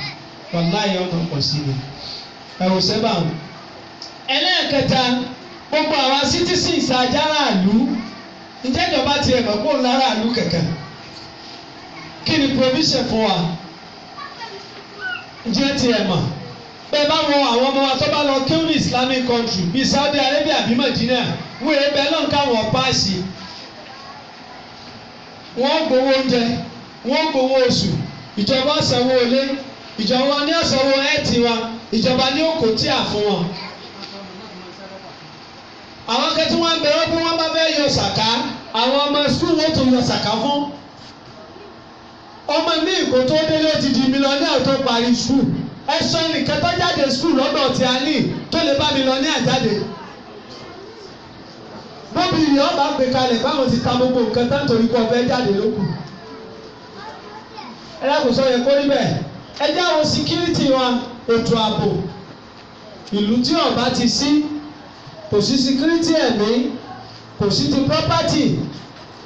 wàláyé yóò máa pọ̀ sí ni ẹ̀rù sẹ́bà ẹlẹ́ẹ̀kẹta gbogbo àwa citizens ajára àlú ǹjẹ́ ìjọba tiẹ̀ mọ̀ kó lára àlú kẹ̀kẹ́ kí ni provision fún wa ǹjẹ́ tiẹ̀ mọ̀ bẹ́ẹ̀ bá wọ àwọn ọmọ wa tó bá lọ kéwòn Islamic country bíi Saudi Arabia bíi Medina wọ́n èé bẹ́ẹ̀ lọ́n káwọn páàsì wọ́n gbowó oúnjẹ wọ́n gbowó oṣù ìjọba sanwó ilé ìjọba ní ọ̀sánwó ẹ̀tì wa ìjọba ní òkò tí a fún wọn. àwọn akẹ́tí wọn bẹ̀rẹ̀ pé wọ́n bá fẹ́ yọ sàká àwọn ọmọ skul wọn tó yọ sàká fún. ọmọ mi ìkó tó délé ó ti di mílíọ̀nìyà tó parí skul ẹ̀sọ́ ẹnìkan tó jáde skul lọ́dọ̀ tí a ní tó lè bá mílíọ̀nìyà jáde. bóbi ìyá ọba gbé kalẹ̀ báwọn ti ta gbogbo nǹkan tán torí pé ọbẹ̀ jáde lókù. ẹ dákun sọ yẹ kó rí bẹ́ẹ̀ ẹ jẹ́ àwọn security wa ètò ààbò ìlú tí ọba ti sí kò sí security ẹ̀mí kò sí ti property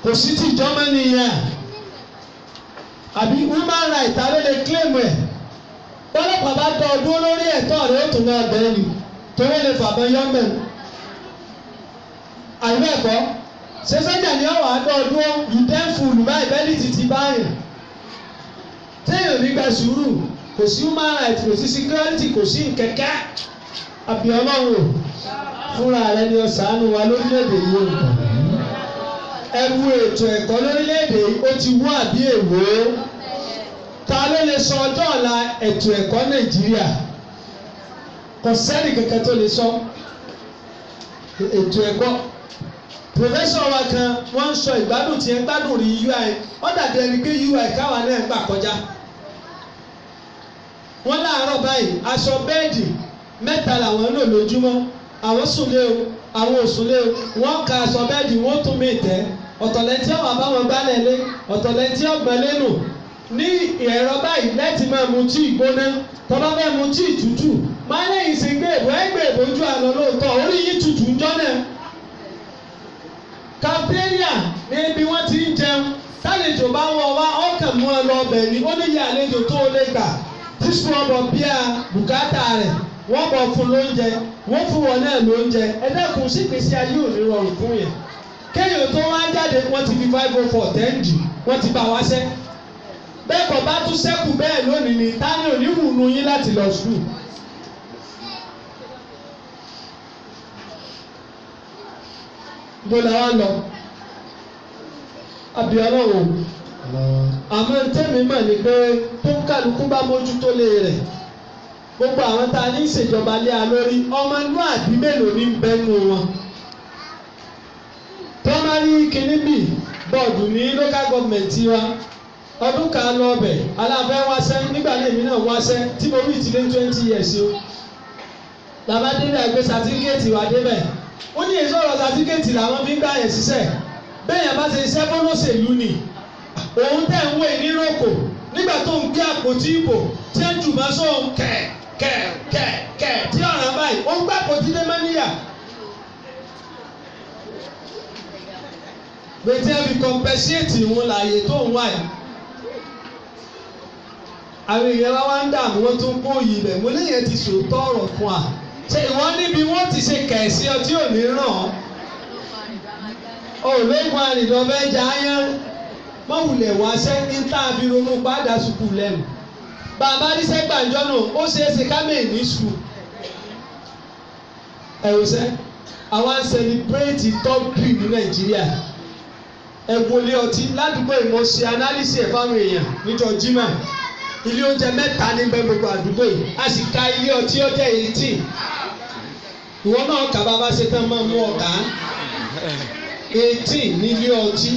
kò sí ti ìjọba nìyẹn àbí human right àlọ́ lè claim ẹ̀ bọ́lọ́pàá bá dán ọdún lórí ẹ̀tọ́ rẹ̀ ó tún náà bẹ́ẹ̀ ni torí lè fàbọ̀ yọ́mẹ̀ àìbẹ́ ẹ̀kọ́ ṣé sọ́jà ni ọ̀wà dán ọdún ìdẹ́fùlù báyìí bẹ́ẹ̀lì ti báyìí téèyàn nígbà sùúrù kò sí human right kò sí security kò sí nkẹkẹ àbí Ọlọ́run fúnra rẹ ni ọ̀sánù wa lórílẹ̀‐èdè yìí o ẹ̀wù ètò ẹ̀kọ́ lórílẹ̀‐èdè yìí ó ti wú àbí èwo ta ló lè sọ ọjọ́ ọ̀la ètò ẹ̀kọ́ Nàìjíríà kò sẹ́ni kankan tó lè sọ ètò ẹ̀kọ́ professor wa kan wọ́n ń sọ ìgbádùn tí ẹ gbádùn rí UI ó dàbí ẹni pé UI káwa náà gbà kọjá wọ́n láàárọ̀ báyìí aṣọ bẹ́ẹ̀dì 3 làwọn lò lójúmọ́ àwọn sùnlé o àwọn òsùnlé o wọ́n ka aṣọ bẹ́ẹ̀dì wọ́n tún mí tẹ́ ọ̀tọ̀lẹ́ntì àwọn àbáwọn gbálẹ̀ lé ọ̀tọ̀lẹ́ntì ọgbọ̀n lẹ́nu ní ẹ̀rọ báyìí lẹ́tì máa mu tí ìgbóná tọ́lá fẹ́ mu tí ìtútù máa lẹ́yìn sí gbé èbó ẹgbẹ́ ìbójú àná lóòótọ́ orí yìí tutù ń jọ́ náà kàmpẹ́ríà ní ibi wọ́n ti ń jẹun tálejò bá wọ wá ọkàn mú ọ lọ ọbẹ̀ ni ó níyà àlejò tó lè gbà tí sùn ọbọ̀ bíà bùkátà rẹ̀ wọ́n bọ̀ fún lóúnjẹ wọ́n fún wọn náà lóúnjẹ ẹ̀dẹ́kun sí ìgbésí ayé òní rọrùn fún yẹn kéèyàn tó wá jáde wọ́n ti fi 504 tẹ́ǹdì wọ́n ti bá wá sẹ́ bẹ́ẹ̀ kọ́ bá tún sẹ́kù bẹ́ẹ̀ lónìí ni táni oníwùnú yín láti lọ sùn. gbọ́dọ̀ wá lọ abiola o àmọ́ tẹ́mi mọ̀ ní pé tó ń kálukú bá mójútó lé rẹ̀ gbogbo àwọn tá a ní ìṣèjọba lé a lórí ọmọ inú àbí mélòó ní bẹ́nu wọn tó máa rí kinní bì bọ́ọ̀dù ní local government wa ọdún kan lọ ọbẹ̀ aláfẹ́ wáṣẹ́ nígbà náà èmi náà wáṣẹ́ tí mo rí ti lé 20 years o làbá débẹ̀ àgbẹ̀ sàtífíkẹ́ẹ̀tì wà débẹ̀ ó ní èso ọ̀rọ̀ sàtífíkẹ́ẹ̀tì làwọn fi ń gbà yẹn ṣiṣẹ́ bẹ́ẹ̀ yẹn bá ṣe iṣẹ́ fọ́nọ́sẹ̀lú ni òun tẹ̀ ń wé níròkò nígbà tó ń gbé àpótí ìbò tí ń jù máa sóhun kẹ̀ tí ọ̀ràn báyìí ó ń gbé àpótí dé mẹ́níyà. Bẹ́ẹ̀ni ẹ fi compensate wọn láàyè tó ń wá yìí. Àwọn èèyàn wá ń dààmú wọn tó ń kó yìí bẹ̀ mo léyìn ti sòótọ́ ọ̀rọ̀ fún wa. Ṣé ìwọ níbi wọ́n ti ṣe kẹ̀sí ọtí ò ní ràn ọ́? Ológun àrìndọ̀ fẹ́ jà á yán. Mọ̀wùlẹ̀ wá ṣẹ́ ní tá a fi ronú padà sùkúù lẹ́nu. Bàbá ríṣẹ́ gbàǹjọ́ náà ó ṣeé ṣe ká mẹ́rin ní sùkúù. Ẹ̀rọ sẹ́, àwa ń celebrate top 3 ní Nàìjíríà. Ẹ̀wọ̀lé ọtí ládùúgbò ìmọ̀ ṣe analysis ẹ̀ fáwọn èèyàn níjọ́ Jímà. Ilé oúnjẹ mẹ́ta ní bẹ́ẹ̀ gbogbo àdúgbò yìí. A sì ka ilé ọtí ọjọ́ 18. Ìwọ náà kà bàbá ṣe tán máa mú ọ̀gá. 18 nílé ọtí,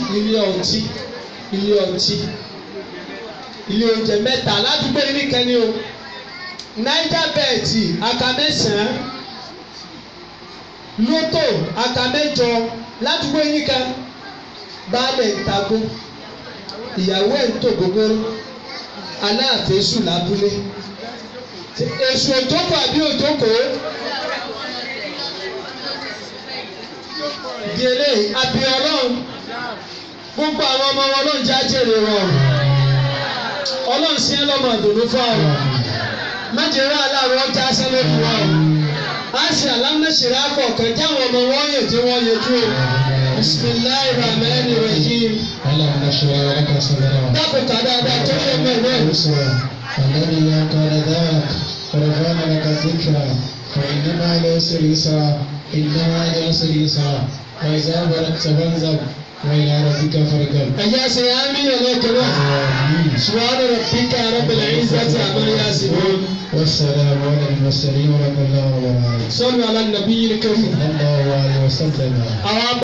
ilé oúnjẹ mẹ́ta ládùúgbò yìí nìkan ni o. Niger Bet aka 9, Lotto aka 8 ládùúgbò yìí nìkan. Baálẹ̀ ń tagbó, ìyàwó ẹ̀ ń tò gógóró, aláàfin sùn lábúlé. Èṣù òjòkó àbí òjòkó? Di eléyìí, àbí Ọlọ́run, gbogbo àwọn ọmọ wọn ló ń já jèrè wọn. Ọlọ́run sí ẹ lọ́mọ ìdùnnú fún àwọn. Májèrè aláwọ̀ ọjà sẹ́lẹ̀ fún wọn. A ṣe alámẹ́sẹ̀rẹ́ akọ̀ọ̀kan jáwọn ọmọ wọn yè tí wọ́n yẹ tó. Bismillahir Rahmanir Rahim. ألم نشرح لك صدرك Dákun ká dáadáa tó yẹ mẹ́rin. الذي أنقذ ذاك ورفعنا لك ذكرا فإن مع العسر يسرا إن مع العسر يسرا وإذا فرغت فانصب وإلى ربك فارغب. Ẹ̀yà ṣe àmì ẹlẹ́kẹ̀rẹ́. Subhana rabbika rabbil izzati amma yasifun. والسلام على المرسلين ورحمة الله وبركاته. Sallu ala nabiyil karim. صلى الله عليه وسلم.